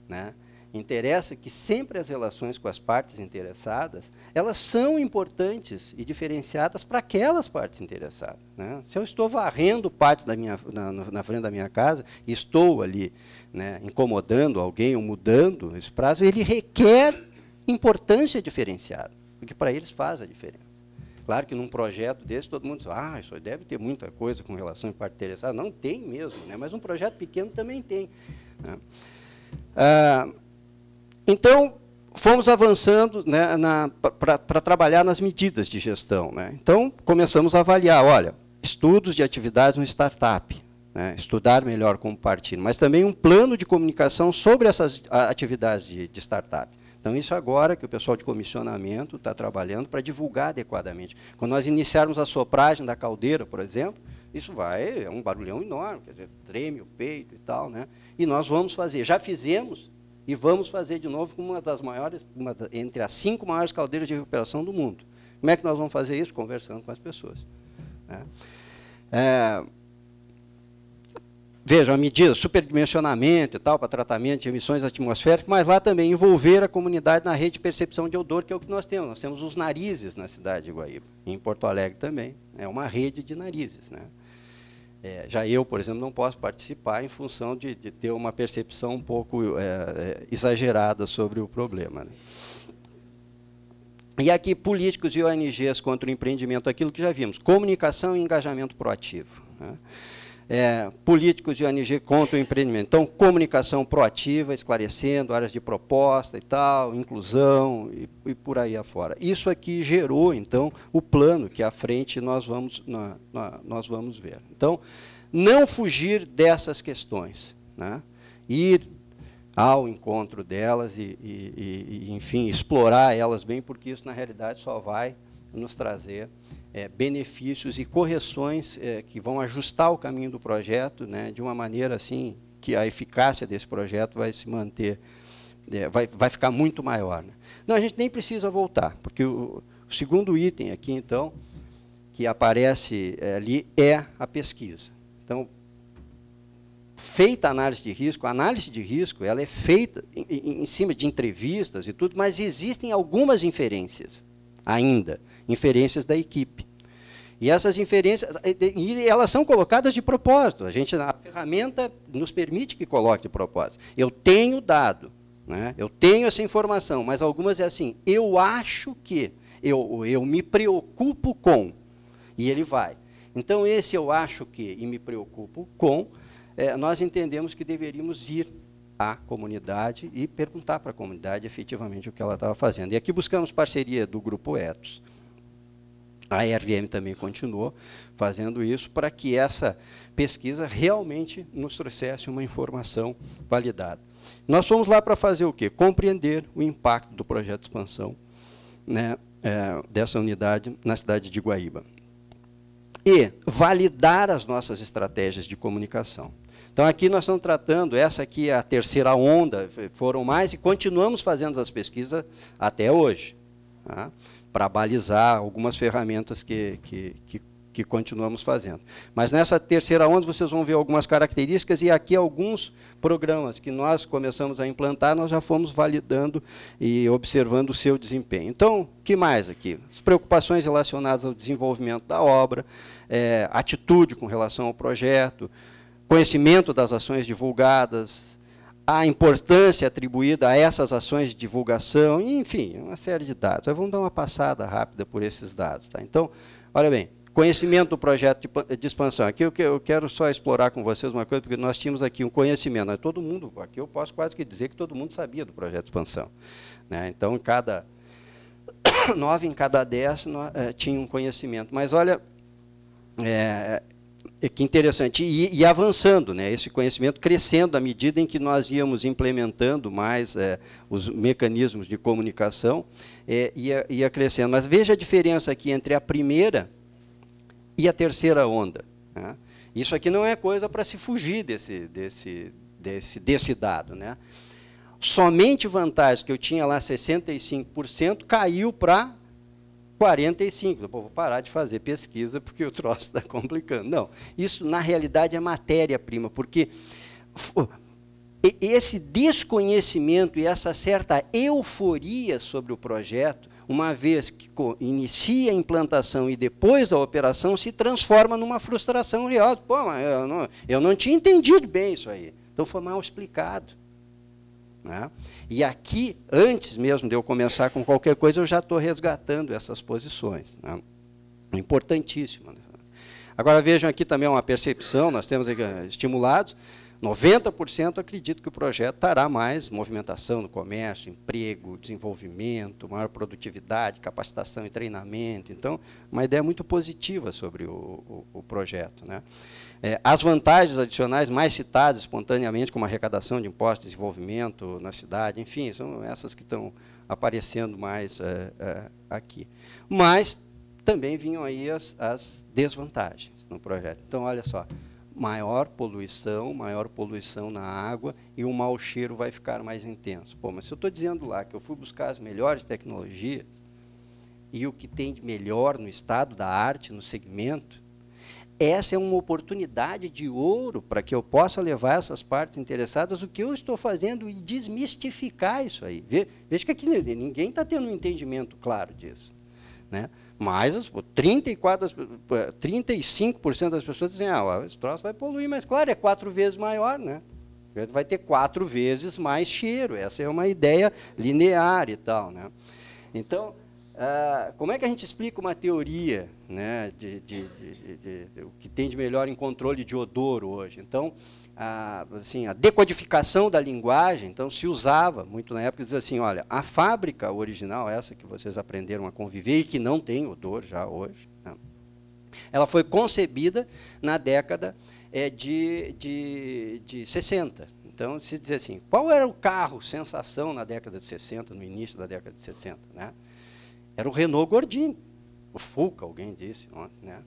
né? Interessa que sempre as relações com as partes interessadas, elas são importantes e diferenciadas para aquelas partes interessadas, né? Se eu estou varrendo parte na frente da minha casa, estou ali, né, incomodando alguém ou mudando esse prazo, ele requer importância diferenciada, porque para eles faz a diferença. Claro que num projeto desse, todo mundo diz: isso deve ter muita coisa com relação à parte interessada. Não tem mesmo, né? Mas um projeto pequeno também tem, né? Então, fomos avançando, né, para trabalhar nas medidas de gestão, né? Então, começamos a avaliar, olha, estudos de atividades no startup, né, estudar melhor como partido, mas também um plano de comunicação sobre essas atividades de startup. Então, isso agora que o pessoal de comissionamento está trabalhando para divulgar adequadamente. Quando nós iniciarmos a sopragem da caldeira, por exemplo, isso é um barulhão enorme, quer dizer, treme o peito e tal, né? E nós vamos fazer, já fizemos, e vamos fazer de novo com uma das maiores, entre as 5 maiores caldeiras de recuperação do mundo. Como é que nós vamos fazer isso? Conversando com as pessoas. Né? Vejam, a medida, superdimensionamento e tal, para tratamento de emissões atmosféricas, mas lá também envolver a comunidade na rede de percepção de odor, que é o que nós temos. Nós temos os narizes na cidade de Guaíba, em Porto Alegre também. É uma rede de narizes, né? Já eu, por exemplo, não posso participar em função de ter uma percepção um pouco exagerada sobre o problema, né? E aqui, políticos e ONGs contra o empreendimento, aquilo que já vimos, comunicação e engajamento proativo, né? Políticos e ONG contra o empreendimento. Então, comunicação proativa, esclarecendo áreas de proposta e tal, inclusão e por aí afora. Isso aqui gerou, então, o plano que à frente nós vamos ver. Então, não fugir dessas questões, né? Ir ao encontro delas e, enfim, explorar elas bem, porque isso, na realidade, só vai nos trazer benefícios e correções que vão ajustar o caminho do projeto, né, de uma maneira assim que a eficácia desse projeto vai se manter, vai ficar muito maior, né? Não, a gente nem precisa voltar, porque o segundo item aqui, então, que aparece ali é a pesquisa. Então, feita a análise de risco ela é feita em cima de entrevistas e tudo, mas existem algumas inferências ainda, inferências da equipe. E essas inferências, elas são colocadas de propósito. A ferramenta nos permite que coloque de propósito. Eu tenho dado, né? Eu tenho essa informação, mas algumas é assim, eu acho que, eu me preocupo com, e ele vai. Então, esse eu acho que e me preocupo com, nós entendemos que deveríamos ir à comunidade e perguntar para a comunidade efetivamente o que ela estava fazendo. E aqui buscamos parceria do Grupo Ethos. A ARM também continuou fazendo isso para que essa pesquisa realmente nos trouxesse uma informação validada. Nós fomos lá para fazer o quê? Compreender o impacto do projeto de expansão, né, dessa unidade na cidade de Guaíba. E validar as nossas estratégias de comunicação. Então, aqui nós estamos tratando, essa aqui é a terceira onda, foram mais, e continuamos fazendo as pesquisas até hoje, tá? Para balizar algumas ferramentas que continuamos fazendo. Mas nessa terceira onda, vocês vão ver algumas características, e aqui alguns programas que nós começamos a implantar, nós já fomos validando e observando o seu desempenho. Então, o que mais aqui? As preocupações relacionadas ao desenvolvimento da obra, atitude com relação ao projeto, conhecimento das ações divulgadas, a importância atribuída a essas ações de divulgação, enfim, uma série de dados. Vamos dar uma passada rápida por esses dados, tá? Então, olha bem, conhecimento do projeto de expansão. Aqui eu quero só explorar com vocês uma coisa, porque nós tínhamos aqui um conhecimento, né? Todo mundo, aqui eu posso quase que dizer que todo mundo sabia do projeto de expansão, né? Então, 9 em cada 10 tinham um conhecimento. Mas, olha, que interessante, e avançando, né, esse conhecimento crescendo à medida em que nós íamos implementando mais os mecanismos de comunicação, ia crescendo. Mas veja a diferença aqui entre a primeira e a terceira onda, né? Isso aqui não é coisa para se fugir desse dado, né? Somente vantagens que eu tinha lá 65% caiu para 45%. Vou parar de fazer pesquisa porque o troço está complicando. Não, isso na realidade é matéria-prima, porque esse desconhecimento e essa certa euforia sobre o projeto, uma vez que inicia a implantação e depois a operação, se transforma numa frustração real. Pô, mas eu não tinha entendido bem isso aí. Então foi mal explicado, né? E aqui, antes mesmo de eu começar com qualquer coisa, eu já estou resgatando essas posições, né? Importantíssimo. Agora vejam aqui também uma percepção, nós temos aqui, estimulados, 90% acredito que o projeto trará mais movimentação no comércio, emprego, desenvolvimento, maior produtividade, capacitação e treinamento. Então, uma ideia muito positiva sobre o projeto, né? As vantagens adicionais mais citadas espontaneamente, como a arrecadação de impostos, desenvolvimento na cidade, enfim, são essas que estão aparecendo mais aqui. Mas também vinham aí as desvantagens no projeto. Então, olha só, maior poluição na água e o mau cheiro vai ficar mais intenso. Pô, mas se eu estou dizendo lá que eu fui buscar as melhores tecnologias e o que tem de melhor no estado da arte, no segmento, essa é uma oportunidade de ouro para que eu possa levar essas partes interessadas o que eu estou fazendo e desmistificar isso aí. Veja que aqui ninguém está tendo um entendimento claro disso, né? Mas 35% das pessoas dizem, esse troço vai poluir, mas claro, é 4 vezes maior, né? Vai ter 4 vezes mais cheiro. Essa é uma ideia linear e tal, né? Então, como é que a gente explica uma teoria, né, o que tem de melhor em controle de odor hoje? Então, assim, a decodificação da linguagem, então se usava muito na época, dizia assim, olha, a fábrica original, essa que vocês aprenderam a conviver e que não tem odor já hoje, né, ela foi concebida na década de 60. Então, se dizer assim, qual era o carro sensação na década de 60, no início da década de 60, né? Era o Renault Gordini, o Fuca, alguém disse ontem, né?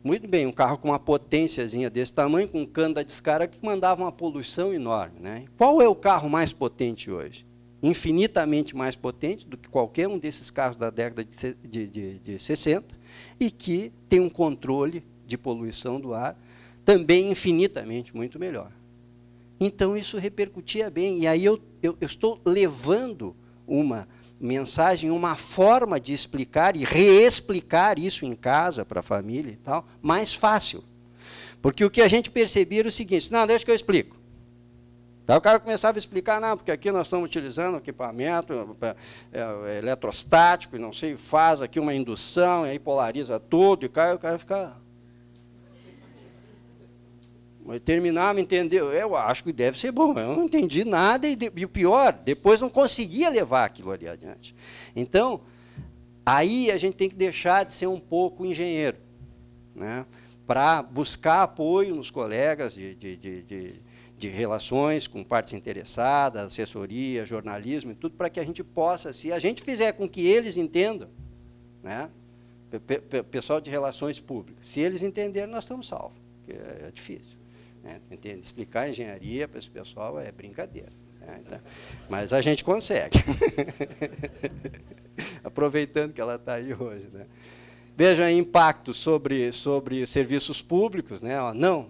Muito bem, um carro com uma potênciazinha desse tamanho, com um cano da descarga que mandava uma poluição enorme, né? Qual é o carro mais potente hoje? Infinitamente mais potente do que qualquer um desses carros da década de 60 e que tem um controle de poluição do ar também infinitamente muito melhor. Então, isso repercutia bem. E aí eu estou levando uma mensagem, uma forma de explicar e reexplicar isso em casa para a família e tal, mais fácil. Porque o que a gente percebia era o seguinte, não, deixa que eu explico. Daí o cara começava a explicar, não, porque aqui nós estamos utilizando equipamento eletrostático, e não sei, faz aqui uma indução, e aí polariza tudo, e o cara fica... Mas terminava, entendeu? Eu acho que deve ser bom. Eu não entendi nada e o pior, depois não conseguia levar aquilo ali adiante. Então, aí a gente tem que deixar de ser um pouco engenheiro, né, para buscar apoio nos colegas de relações com partes interessadas, assessoria, jornalismo e tudo, para que a gente possa, se a gente fizer com que eles entendam, né, pessoal de relações públicas, se eles entenderem, nós estamos salvos, porque é difícil. Entende? Explicar engenharia para esse pessoal é brincadeira, né? Então, mas a gente consegue. Aproveitando que ela está aí hoje, né? Veja aí impacto sobre serviços públicos, né?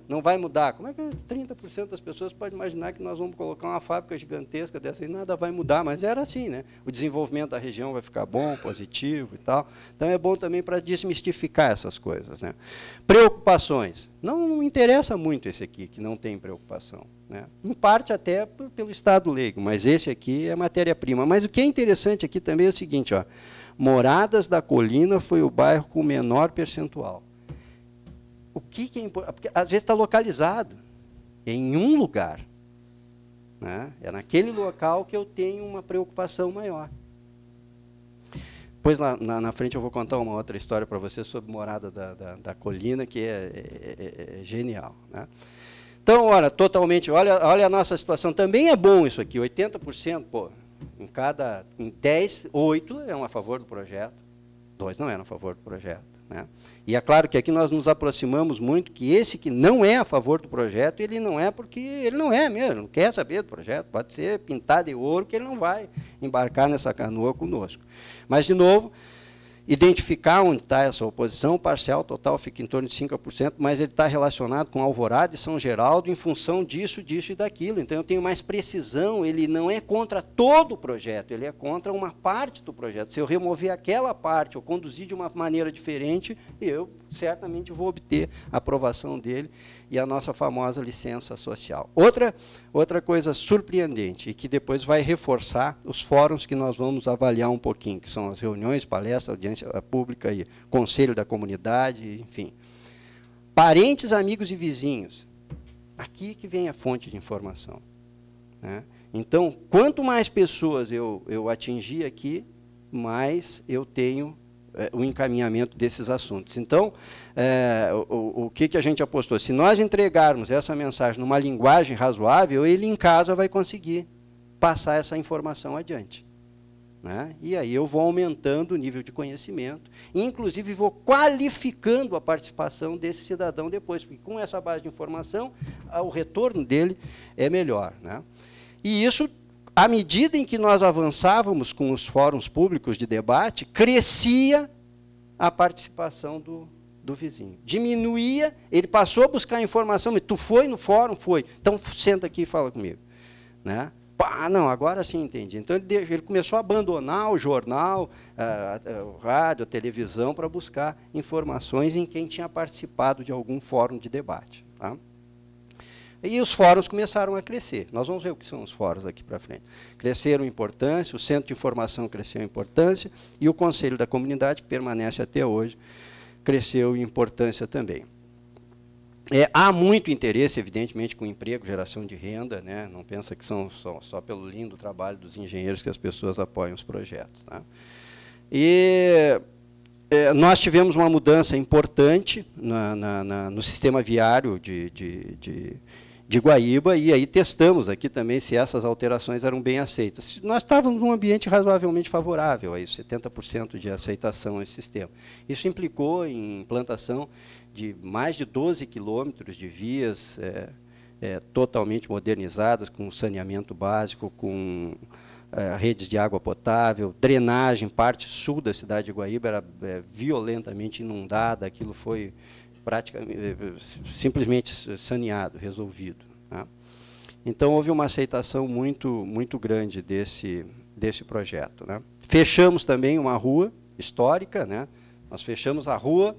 Não vai mudar. Como é que 30% das pessoas podem imaginar que nós vamos colocar uma fábrica gigantesca dessa e nada vai mudar? Mas era assim, né? O desenvolvimento da região vai ficar bom, positivo e tal. Então é bom também para desmistificar essas coisas, né? Preocupações. Não interessa muito esse aqui, que não tem preocupação, né? Em parte até pelo Estado leigo, mas esse aqui é matéria-prima. Mas o que é interessante aqui também é o seguinte, ó, Moradas da Colina foi o bairro com o menor percentual. O que é importante? Porque às vezes está localizado em um lugar, né? É naquele local que eu tenho uma preocupação maior. Depois, na frente, eu vou contar uma outra história para vocês sobre Morada da Colina, que é genial, né? Então, olha, totalmente, olha a nossa situação. Também é bom isso aqui, 80%, pô, em 10, 8 eram a favor do projeto, 2 não eram a favor do projeto, né? E é claro que aqui nós nos aproximamos muito que esse que não é a favor do projeto, ele não é porque ele não é mesmo, não quer saber do projeto, pode ser pintado de ouro que ele não vai embarcar nessa canoa conosco. Mas, de novo, identificar onde está essa oposição, o parcial total fica em torno de 5%, mas ele está relacionado com Alvorada e São Geraldo em função disso e daquilo. Então, eu tenho mais precisão, ele não é contra todo o projeto, ele é contra uma parte do projeto. Se eu remover aquela parte ou conduzir de uma maneira diferente, eu certamente vou obter a aprovação dele e a nossa famosa licença social. Outra coisa surpreendente, e que depois vai reforçar os fóruns que nós vamos avaliar um pouquinho, que são as reuniões, palestras, audiência pública e conselho da comunidade, enfim. Parentes, amigos e vizinhos. Aqui que vem a fonte de informação, né? Então, quanto mais pessoas eu atingir aqui, mais eu tenho o encaminhamento desses assuntos. Então, o que a gente apostou? Se nós entregarmos essa mensagem numa linguagem razoável, ele em casa vai conseguir passar essa informação adiante, né? E aí eu vou aumentando o nível de conhecimento, e inclusive vou qualificando a participação desse cidadão depois, porque com essa base de informação, o retorno dele é melhor, né? E isso, à medida em que nós avançávamos com os fóruns públicos de debate, crescia a participação do vizinho. Diminuía, ele passou a buscar informação, mas tu foi no fórum? Foi. Então, senta aqui e fala comigo, né? Ah, não, agora sim entendi. Então, ele começou a abandonar o jornal, o rádio, a televisão, para buscar informações em quem tinha participado de algum fórum de debate, tá? E os fóruns começaram a crescer. Nós vamos ver o que são os fóruns aqui para frente. Cresceram em importância, o Centro de Informação cresceu em importância, e o Conselho da Comunidade, que permanece até hoje, cresceu em importância também. Há muito interesse, evidentemente, com emprego, geração de renda, né? Não pensa que são só pelo lindo trabalho dos engenheiros que as pessoas apoiam os projetos, tá? E nós tivemos uma mudança importante no sistema viário de Guaíba, e aí testamos aqui também se essas alterações eram bem aceitas. Nós estávamos num ambiente razoavelmente favorável a isso, 70% de aceitação a esse sistema. Isso implicou em implantação de mais de 12 quilômetros de vias totalmente modernizadas, com saneamento básico, com redes de água potável, drenagem. Parte sul da cidade de Guaíba era violentamente inundada, aquilo foi praticamente, simplesmente saneado, resolvido, tá? Então, houve uma aceitação muito grande desse projeto, né? Fechamos também uma rua histórica, né? Nós fechamos a rua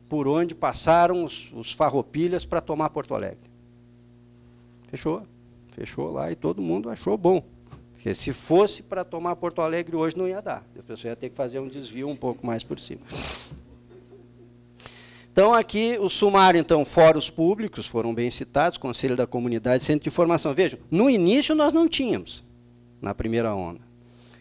por onde passaram os farroupilhas para tomar Porto Alegre. Fechou lá, e todo mundo achou bom. Porque se fosse para tomar Porto Alegre hoje, não ia dar. A pessoa ia ter que fazer um desvio um pouco mais por cima. Então, aqui, o sumário, então, fóruns públicos foram bem citados, Conselho da Comunidade, Centro de Informação. Vejam, no início nós não tínhamos, na primeira onda.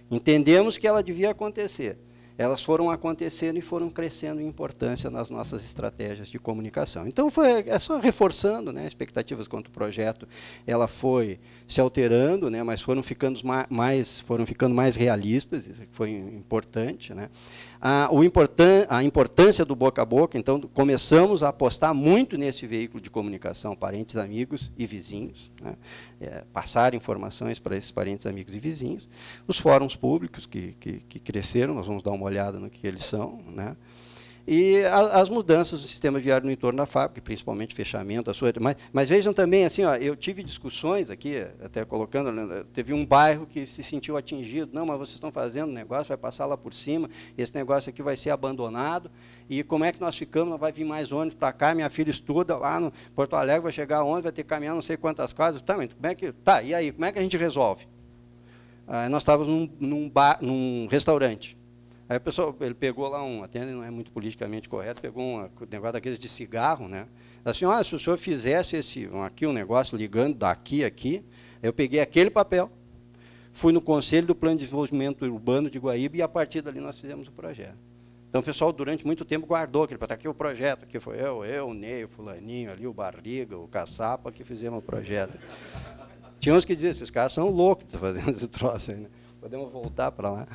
Entendemos que ela devia acontecer. Elas foram acontecendo e foram crescendo em importância nas nossas estratégias de comunicação. Então, é só reforçando, né, expectativas quanto ao projeto, ela foi se alterando, né, mas foram ficando mais realistas, isso foi importante, né. A importância do boca a boca, então, começamos a apostar muito nesse veículo de comunicação, parentes, amigos e vizinhos, né, passar informações para esses parentes, amigos e vizinhos. Os fóruns públicos que cresceram, nós vamos dar uma olhada no que eles são, né? E as mudanças do sistema viário no entorno da fábrica, principalmente fechamento, mas vejam também, assim, ó, eu tive discussões aqui, até colocando, né, teve um bairro que se sentiu atingido, não, mas vocês estão fazendo um negócio, vai passar lá por cima, esse negócio aqui vai ser abandonado, e como é que nós ficamos, não vai vir mais ônibus para cá, minha filha estuda lá no Porto Alegre, vai chegar ônibus, vai ter que caminhar não sei quantas casas, tá, mas como é que, tá, e aí, como é que a gente resolve? Nós estávamos num restaurante. Aí o pessoal, ele pegou lá até não é muito politicamente correto, pegou um negócio daqueles de cigarro, né? Assim, olha, se o senhor fizesse aqui um negócio ligando daqui a aqui, eu peguei aquele papel, fui no Conselho do Plano de Desenvolvimento Urbano de Guaíba, e a partir dali nós fizemos o projeto. Então o pessoal durante muito tempo guardou aquele, está aqui o projeto, aqui foi eu, o Ney, o fulaninho, ali o Barriga, o Caçapa, que fizemos o projeto. Tinha uns que diziam, esses caras são loucos de fazendo esse troço aí, né? Podemos voltar para lá.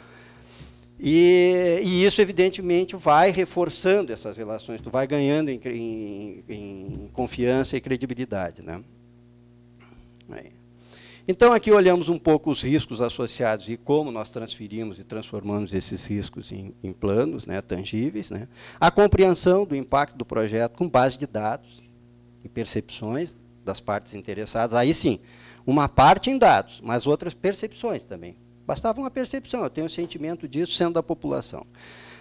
E isso, evidentemente, vai reforçando essas relações, tu vai ganhando em confiança e credibilidade, né? Aí. Então, aqui olhamos um pouco os riscos associados e como nós transferimos e transformamos esses riscos em planos, né, tangíveis, né? A compreensão do impacto do projeto com base de dados e percepções das partes interessadas. Aí, sim, uma parte em dados, mas outras percepções também. Bastava uma percepção, eu tenho um sentimento disso sendo da população.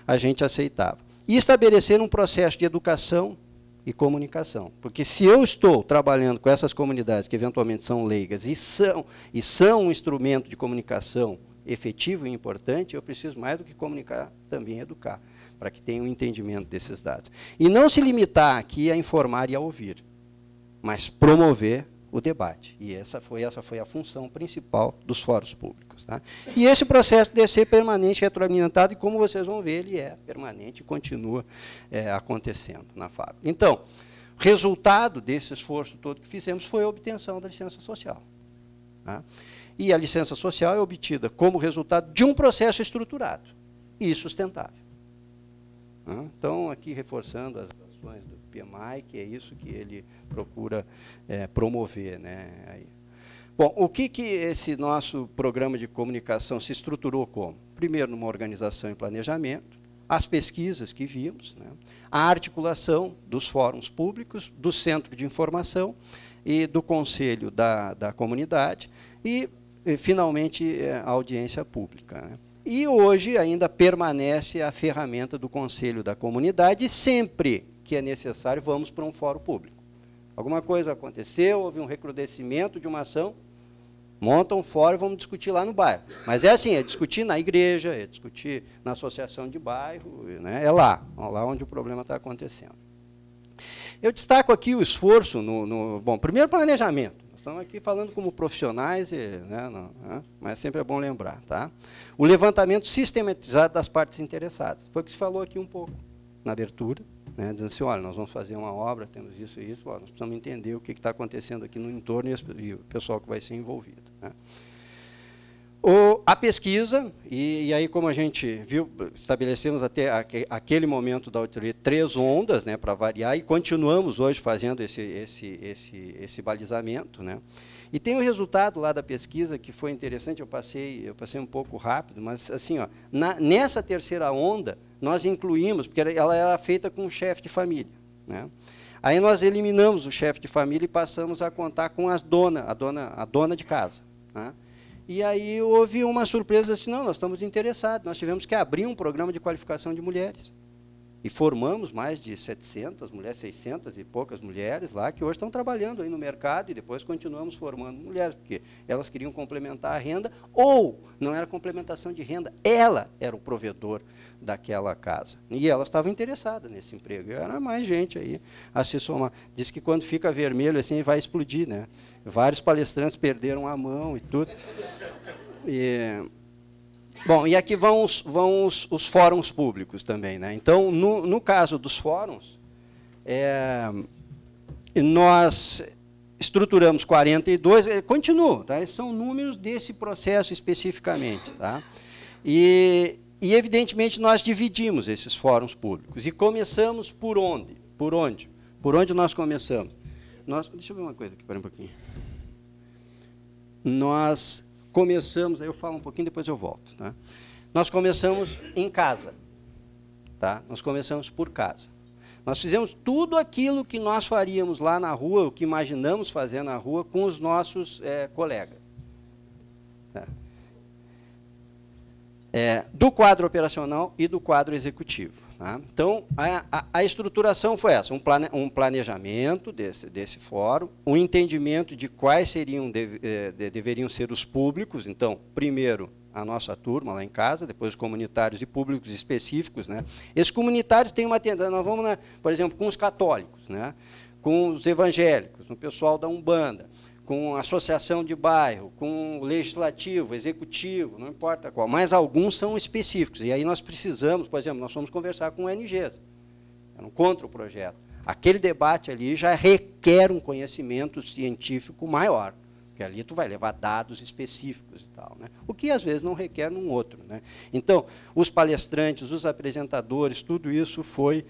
A gente aceitava. E estabelecer um processo de educação e comunicação. Porque se eu estou trabalhando com essas comunidades que eventualmente são leigas e são um instrumento de comunicação efetivo e importante, eu preciso mais do que comunicar, também educar, para que tenham um entendimento desses dados. E não se limitar aqui a informar e a ouvir. mas promover o debate. E essa foi a função principal dos fóruns públicos. Tá? E esse processo de ser permanente, retroalimentado, e como vocês vão ver, ele é permanente e continua acontecendo na fábrica. Então, o resultado desse esforço todo que fizemos foi a obtenção da licença social. Tá? E a licença social é obtida como resultado de um processo estruturado e sustentável. Tá? Então, aqui reforçando as ações do PMI, que é isso que ele procura promover. Né? Aí. Bom, o que esse nosso programa de comunicação se estruturou como? Primeiro, numa organização e planejamento, as pesquisas que vimos, né? A articulação dos fóruns públicos, do centro de informação e do conselho da comunidade e, finalmente, a audiência pública. Né? E hoje ainda permanece a ferramenta do conselho da comunidade e sempre que é necessário, vamos para um fórum público. Alguma coisa aconteceu, houve um recrudescimento de uma ação, monta um fórum e vamos discutir lá no bairro. Mas é assim, é discutir na igreja, é discutir na associação de bairro, né? É lá onde o problema está acontecendo. Eu destaco aqui o esforço bom, primeiro planejamento. Nós estamos aqui falando como profissionais, mas sempre é bom lembrar. Tá? O levantamento sistematizado das partes interessadas. Foi o que se falou aqui um pouco na abertura. Né, dizendo assim, olha, nós vamos fazer uma obra, temos isso e isso, nós precisamos entender o que está acontecendo aqui no entorno e o pessoal que vai ser envolvido. Né. A pesquisa, e aí como a gente viu, estabelecemos até aquele momento da auditoria 3 ondas, né, para variar, e continuamos hoje fazendo esse balizamento. Né. E tem o resultado lá da pesquisa que foi interessante, eu passei um pouco rápido, mas assim, ó, nessa terceira onda, nós incluímos, porque ela era feita com um chefe de família. Né? Aí nós eliminamos o chefe de família e passamos a contar com a dona de casa. Né? E aí houve uma surpresa assim, não, nós estamos interessados, nós tivemos que abrir um programa de qualificação de mulheres. E formamos mais de 700 mulheres, 600 e poucas mulheres lá, que hoje estão trabalhando aí no mercado, e depois continuamos formando mulheres, porque elas queriam complementar a renda, ou não era complementação de renda, ela era o provedor daquela casa. E elas estavam interessadas nesse emprego. E era mais gente aí a se somar. Diz que quando fica vermelho assim vai explodir, né? Vários palestrantes perderam a mão e tudo. Bom, e aqui vão os fóruns públicos também. Né? Então, no caso dos fóruns, nós estruturamos 42, continuo, tá? Esses são números desse processo especificamente. Tá? E, evidentemente, nós dividimos esses fóruns públicos. E começamos por onde? Por onde nós começamos? Deixa eu ver uma coisa aqui, espera um pouquinho. Nós começamos, aí eu falo um pouquinho, depois eu volto. Tá? Nós começamos em casa. Tá? Nós começamos por casa. Nós fizemos tudo aquilo que nós faríamos lá na rua, o que imaginamos fazer na rua, com os nossos colegas. Tá? Do quadro operacional e do quadro executivo. Tá? Então, a estruturação foi essa, um planejamento desse fórum, um entendimento de quais deveriam ser os públicos. Então, primeiro, a nossa turma lá em casa, depois os comunitários e públicos específicos. Né? Esses comunitários têm uma tendência, nós vamos, por exemplo, com os católicos, né? Com os evangélicos, com o pessoal da Umbanda, com a associação de bairro, com o legislativo, executivo, não importa qual, mas alguns são específicos. E aí nós precisamos, por exemplo, nós fomos conversar com ONGs, eram contra o projeto. Aquele debate ali já requer um conhecimento científico maior, porque ali tu vai levar dados específicos e tal, né? O que às vezes não requer num outro. Né? Então, os palestrantes, os apresentadores, tudo isso foi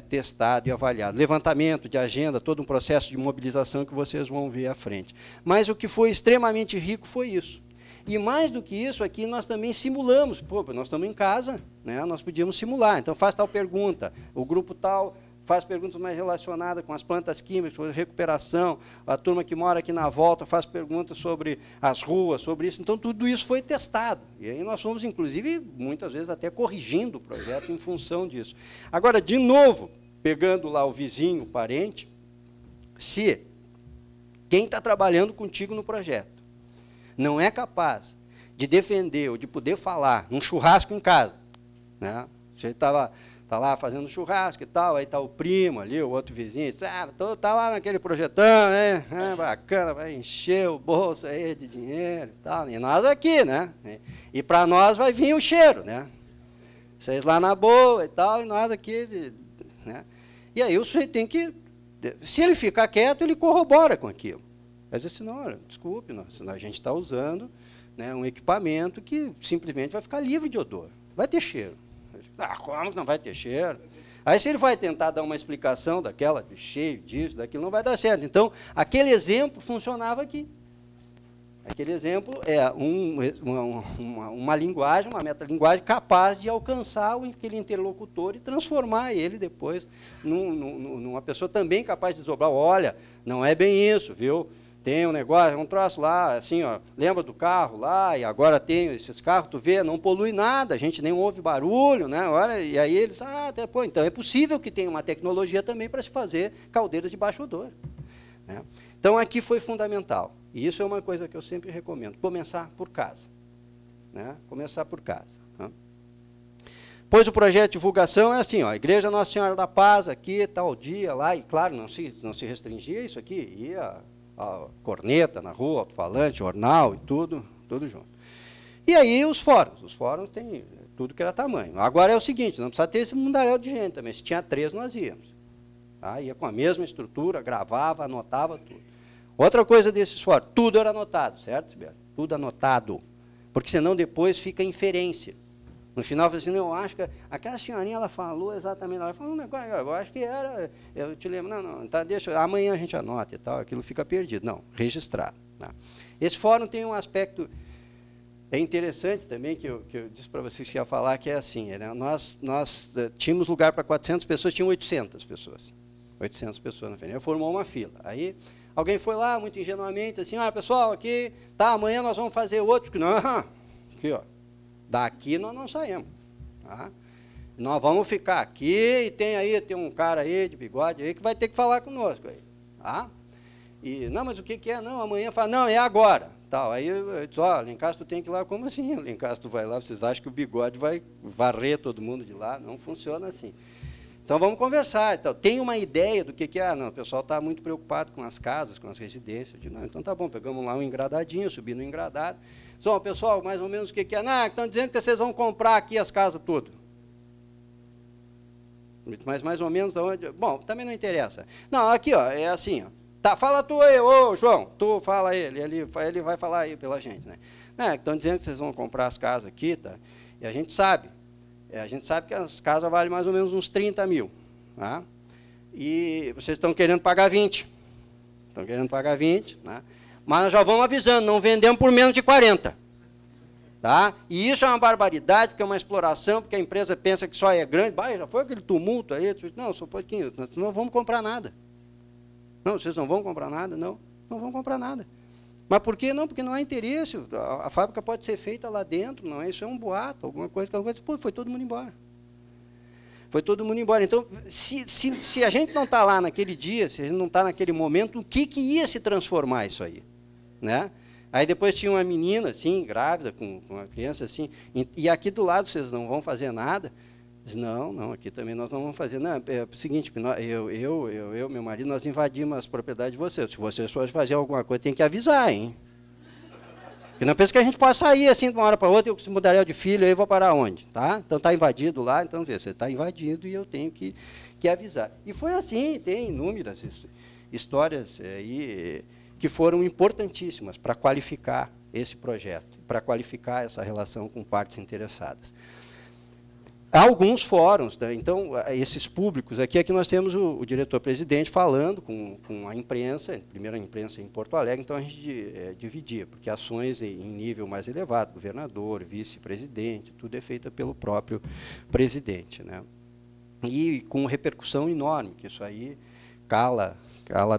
testado e avaliado. Levantamento de agenda, todo um processo de mobilização que vocês vão ver à frente. Mas o que foi extremamente rico foi isso. E mais do que isso, aqui nós também simulamos. Pô, nós estamos em casa, né? Nós podíamos simular. Então, faz tal pergunta, o grupo tal faz perguntas mais relacionadas com as plantas químicas, sobre recuperação, a turma que mora aqui na volta faz perguntas sobre as ruas, sobre isso. Então, tudo isso foi testado. E aí nós fomos, inclusive, muitas vezes até corrigindo o projeto em função disso. Agora, de novo, pegando lá o vizinho, o parente, se quem está trabalhando contigo no projeto não é capaz de defender ou de poder falar num churrasco em casa, né? Você estava está lá fazendo churrasco e tal, aí está o primo ali, o outro vizinho, tá lá naquele projetão, né? Bacana, vai encher o bolso aí de dinheiro e tal. E nós aqui, né? E para nós vai vir o cheiro, né? Vocês lá na boa e tal, e nós aqui, né? E aí o sujeito tem que, se ele ficar quieto, ele corrobora com aquilo. Mas assim, não, olha, desculpe, a gente está usando, né, um equipamento que simplesmente vai ficar livre de odor, vai ter cheiro. Como que não vai ter cheiro? Aí se ele vai tentar dar uma explicação daquela, de cheio disso, daquilo, não vai dar certo. Então, aquele exemplo funcionava aqui. Aquele exemplo é uma linguagem, uma metalinguagem capaz de alcançar aquele interlocutor e transformar ele depois numa pessoa também capaz de desdobrar. Olha, não é bem isso, viu? Tem um negócio, um troço lá, assim, ó, lembra do carro lá, e agora tem esses carros, tu vê, não polui nada, a gente nem ouve barulho, né? Olha, e aí eles, até, pô, então é possível que tenha uma tecnologia também para se fazer caldeiras de baixo odor, né? Então, aqui foi fundamental, e isso é uma coisa que eu sempre recomendo, começar por casa, né? Começar por casa, né? Pois o projeto de divulgação é assim, ó, Igreja Nossa Senhora da Paz, aqui, tal dia, lá, e claro, não se restringia isso aqui, ia a corneta na rua, alto-falante, jornal e tudo junto. E aí os fóruns tem tudo que era tamanho. Agora é o seguinte, não precisa ter esse mundaréu de gente também, se tinha 3 nós íamos. Tá? Ia com a mesma estrutura, gravava, anotava tudo. Outra coisa desses fóruns, tudo era anotado, certo, Sibeli? Tudo anotado, porque senão depois fica inferência. No final, eu falei assim, eu acho que aquela senhorinha, ela falou exatamente, ela falou um negócio, eu acho que era, eu te lembro, não, tá, deixa, amanhã a gente anota e tal, aquilo fica perdido. Não, registrado. Tá? Esse fórum tem um aspecto interessante também, que eu disse para vocês que ia falar, que é assim, né? Nós tínhamos lugar para 400 pessoas, tinham 800 pessoas. 800 pessoas na frente, formou uma fila. Aí, alguém foi lá, muito ingenuamente, assim, pessoal, aqui, tá, amanhã nós vamos fazer outro, porque não, aqui, ó. Daqui nós não saímos. Tá? Nós vamos ficar aqui e tem um cara aí de bigode aí que vai ter que falar conosco. Aí, tá? E, não, mas o que é? Não, amanhã fala, não, é agora. Tal. Aí eu disse, Lencastre, tu tem que ir lá. Como assim? Lencastre, tu vai lá, vocês acham que o bigode vai varrer todo mundo de lá? Não funciona assim. Então vamos conversar. Então, tem uma ideia do que é? Não, o pessoal está muito preocupado com as casas, com as residências. Eu digo, não, então tá bom, pegamos lá um engradadinho, subi no engradado. Então, pessoal, mais ou menos o que é? Não, estão dizendo que vocês vão comprar aqui as casas tudo. Mas mais ou menos de onde? Bom, também não interessa. Não, aqui, ó, é assim, ó. Tá, fala tu aí, ô João, tu fala ele vai falar aí pela gente, né? Não, estão dizendo que vocês vão comprar as casas aqui, tá? E a gente sabe que as casas valem mais ou menos uns 30 mil. Tá? E vocês estão querendo pagar 20. Estão querendo pagar 20, né? Mas nós já vamos avisando, não vendemos por menos de 40. Tá? E isso é uma barbaridade, porque é uma exploração, porque a empresa pensa que só é grande. Já foi aquele tumulto aí. Não, só um pouquinho, nós não vamos comprar nada. Não, vocês não vão comprar nada? Não vão comprar nada. Mas por que não? Porque não há interesse. A fábrica pode ser feita lá dentro, não é? Isso é um boato, alguma coisa. Pô, foi todo mundo embora. Foi todo mundo embora. Então, se a gente não está lá naquele dia, se a gente não está naquele momento, o que ia se transformar isso aí? Né? Aí depois tinha uma menina, assim, grávida, com uma criança, assim, e aqui do lado vocês não vão fazer nada? Disse, não, aqui também nós não vamos fazer. Não, é o seguinte, eu meu marido, nós invadimos as propriedades de vocês. Se vocês forem fazer alguma coisa, tem que avisar, hein? Porque não pensa que a gente pode sair assim de uma hora para outra, eu se mudaria de filho, aí eu vou parar onde? Tá? Então está invadido lá, então vê, você está invadido e eu tenho que avisar. E foi assim, tem inúmeras histórias aí que foram importantíssimas para qualificar esse projeto, para qualificar essa relação com partes interessadas. Há alguns fóruns, né? Então, esses públicos, aqui é que nós temos o diretor-presidente falando com a imprensa, primeiro a imprensa em Porto Alegre, então a gente dividia, porque ações em nível mais elevado, governador, vice-presidente, tudo é feito pelo próprio presidente, né? E com repercussão enorme, que isso aí cala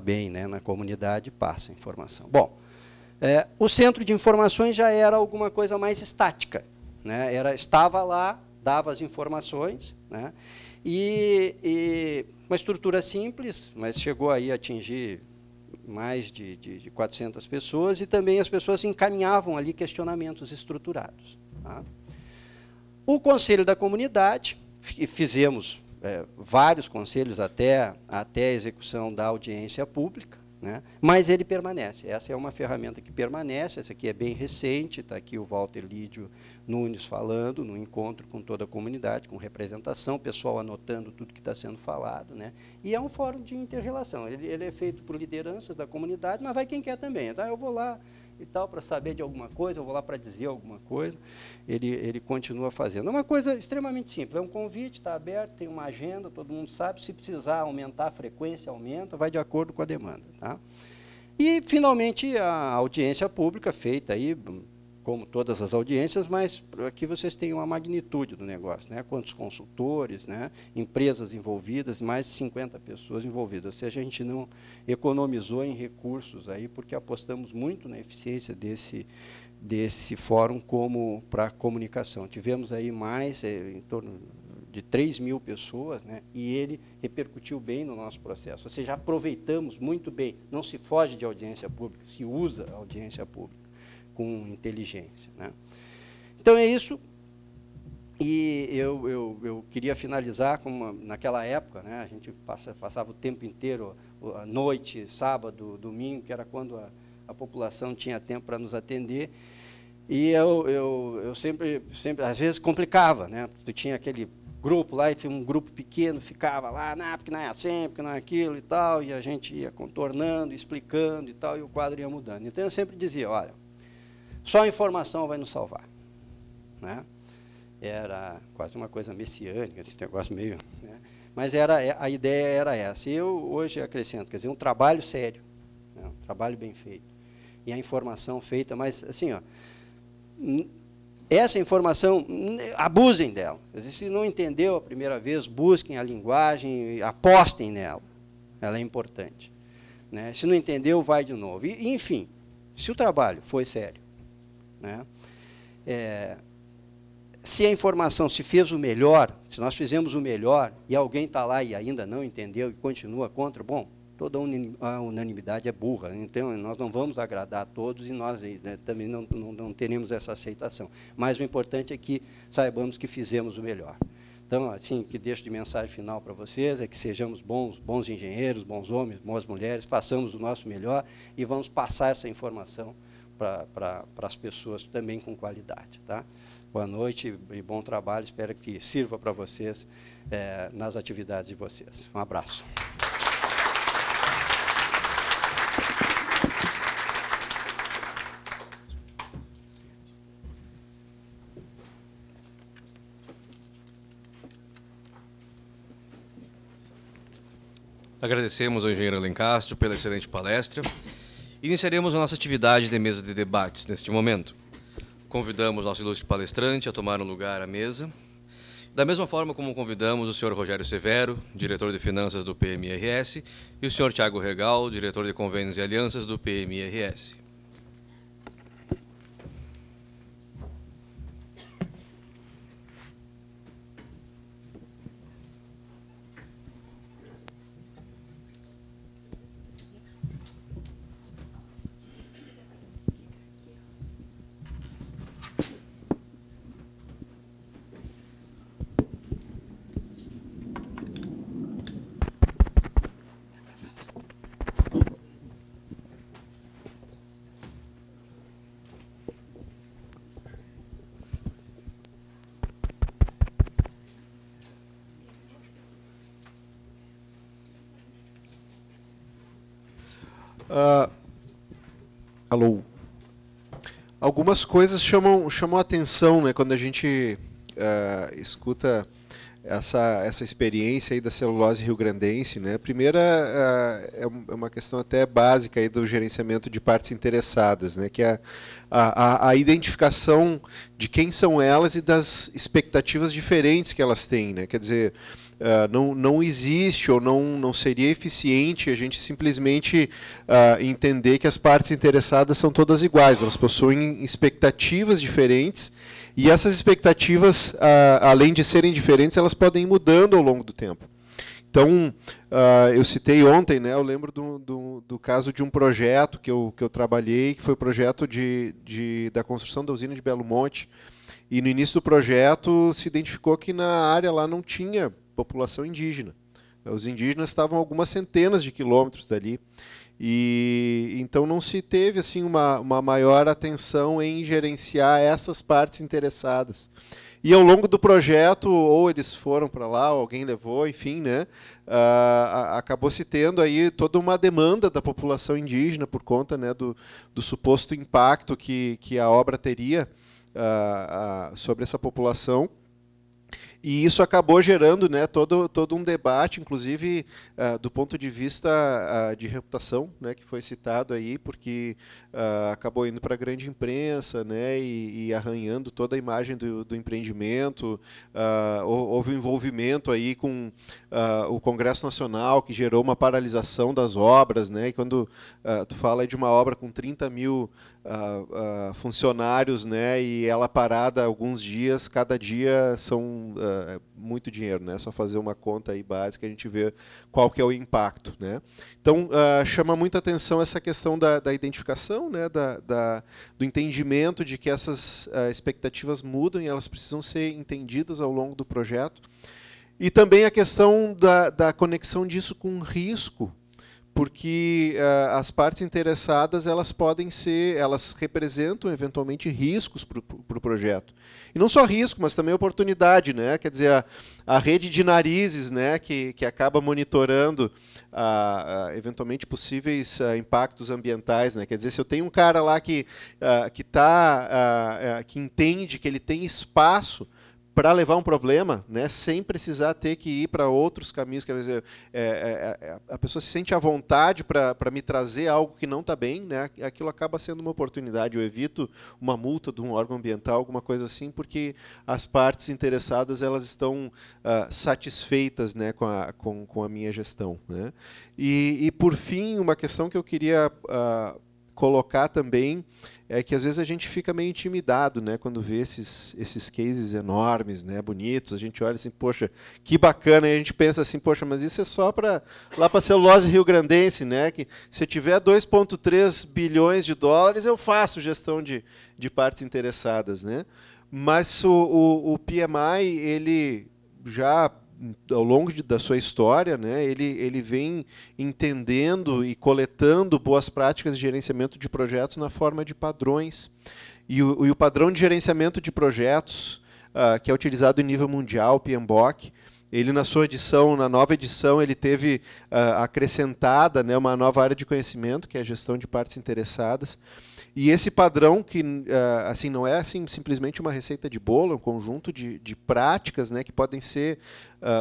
bem, né, na comunidade, passa a informação. Bom, o centro de informações já era alguma coisa mais estática, né? Estava lá, dava as informações, né? E uma estrutura simples, mas chegou aí a atingir mais de 400 pessoas, e também as pessoas encaminhavam ali questionamentos estruturados. Tá? O Conselho da Comunidade, fizemos vários conselhos até a execução da audiência pública, né? Mas ele permanece. Essa é uma ferramenta que permanece, essa aqui é bem recente, está aqui o Walter Lídio Nunes falando, no encontro com toda a comunidade, com representação, o pessoal anotando tudo que está sendo falado, né? E é um fórum de inter-relação, ele é feito por lideranças da comunidade, mas vai quem quer também. Então, eu vou lá e tal, para saber de alguma coisa, eu vou lá para dizer alguma coisa, ele continua fazendo. É uma coisa extremamente simples, é um convite, está aberto, tem uma agenda, todo mundo sabe, se precisar aumentar a frequência, aumenta, vai de acordo com a demanda. Tá? E, finalmente, a audiência pública feita aí, como todas as audiências, mas aqui vocês têm uma magnitude do negócio, né? Quantos consultores, né? Empresas envolvidas, mais de 50 pessoas envolvidas. Ou seja, a gente não economizou em recursos aí, porque apostamos muito na eficiência desse fórum como para comunicação. Tivemos aí mais, em torno de 3.000 pessoas, né? E ele repercutiu bem no nosso processo. Ou seja, aproveitamos muito bem, não se foge de audiência pública, se usa a audiência pública com inteligência, né? Então, é isso. E eu queria finalizar com naquela época, né, a gente passava o tempo inteiro, a noite, sábado, domingo, que era quando a população tinha tempo para nos atender, e eu sempre, às vezes, complicava, né? Tu tinha aquele grupo lá, e um grupo pequeno ficava lá, não, porque não é assim, porque não é aquilo e tal, e a gente ia contornando, explicando e tal, e o quadro ia mudando. Então, eu sempre dizia, olha, só a informação vai nos salvar, né? Era quase uma coisa messiânica, esse negócio meio, né? Mas a ideia era essa. E eu hoje acrescento, quer dizer, um trabalho sério, né? Um trabalho bem feito. E a informação feita, mas assim, ó, essa informação, abusem dela. Quer dizer, se não entendeu a primeira vez, busquem a linguagem, apostem nela. Ela é importante, né? Se não entendeu, vai de novo. E, enfim, se o trabalho foi sério, né? Se a informação se fez o melhor, se nós fizemos o melhor e alguém está lá e ainda não entendeu e continua contra, bom, toda a unanimidade é burra, então nós não vamos agradar a todos e nós, né, também não teremos essa aceitação. Mas o importante é que saibamos que fizemos o melhor. Então, assim, o que deixo de mensagem final para vocês é que sejamos bons engenheiros, bons homens, boas mulheres, façamos o nosso melhor e vamos passar essa informação para as pessoas também com qualidade. Tá? Boa noite e bom trabalho. Espero que sirva para vocês nas atividades de vocês. Um abraço. Agradecemos ao engenheiro Alencastro pela excelente palestra. Iniciaremos a nossa atividade de mesa de debates neste momento. Convidamos nosso ilustre palestrante a tomar um lugar à mesa. Da mesma forma como convidamos o senhor Rogério Severo, diretor de finanças do PMRS, e o senhor Thiago Regal, diretor de convênios e alianças do PMRS. Alô. Algumas coisas chamam a atenção, né, quando a gente escuta essa experiência aí da celulose rio-grandense, né? A primeira é uma questão até básica aí do gerenciamento de partes interessadas, né? Que é a identificação de quem são elas e das expectativas diferentes que elas têm, né? Quer dizer, não existe ou não seria eficiente a gente simplesmente entender que as partes interessadas são todas iguais, elas possuem expectativas diferentes e essas expectativas, além de serem diferentes, elas podem ir mudando ao longo do tempo. Então, eu citei ontem, né, eu lembro do caso de um projeto que eu trabalhei, que foi o projeto da construção da usina de Belo Monte, e no início do projeto se identificou que na área lá não tinha população indígena. Os indígenas estavam a algumas centenas de quilômetros dali. E então não se teve assim uma maior atenção em gerenciar essas partes interessadas. E ao longo do projeto, ou eles foram para lá, ou alguém levou, enfim, né, acabou se tendo aí toda uma demanda da população indígena por conta, né, do suposto impacto que a obra teria sobre essa população. E isso acabou gerando, né, todo um debate, inclusive do ponto de vista de reputação, né, que foi citado aí, porque acabou indo para a grande imprensa, né, e arranhando toda a imagem do empreendimento. Houve um envolvimento aí com o Congresso Nacional, que gerou uma paralisação das obras, né, e quando tu fala aí de uma obra com 30 mil funcionários, né, e ela parada alguns dias, cada dia são muito dinheiro, né? Só fazer uma conta aí básica a gente vê qual que é o impacto, né? Então chama muita atenção essa questão da identificação, né, do entendimento de que essas expectativas mudam e elas precisam ser entendidas ao longo do projeto, e também a questão da conexão disso com risco, porque as partes interessadas elas representam eventualmente riscos para o projeto. E não só risco, mas também oportunidade, né? Quer dizer, a rede de narizes, né, que acaba monitorando eventualmente possíveis impactos ambientais, né? Quer dizer, se eu tenho um cara lá que entende que ele tem espaço para levar um problema, né, sem precisar ter que ir para outros caminhos, quer dizer, a pessoa se sente à vontade para me trazer algo que não está bem, né, aquilo acaba sendo uma oportunidade. Eu evito uma multa de um órgão ambiental, alguma coisa assim, porque as partes interessadas elas estão satisfeitas, né, com a minha gestão, né. E por fim, uma questão que eu queria colocar também é que às vezes a gente fica meio intimidado, né, quando vê esses cases enormes, né, bonitos, a gente olha assim, poxa, que bacana, e a gente pensa assim, poxa, mas isso é só lá para a celulose rio-grandense, né, que se eu tiver 2,3 bilhões de dólares, eu faço gestão de partes interessadas, né, mas o PMI, ele já ao longo da sua história, né, ele vem entendendo e coletando boas práticas de gerenciamento de projetos na forma de padrões. E o padrão de gerenciamento de projetos, que é utilizado em nível mundial, o PMBOK, ele na nova edição, ele teve acrescentada, né, uma nova área de conhecimento, que é a gestão de partes interessadas. E esse padrão, que assim, não é assim, simplesmente uma receita de bolo, é um conjunto de práticas, né, que podem ser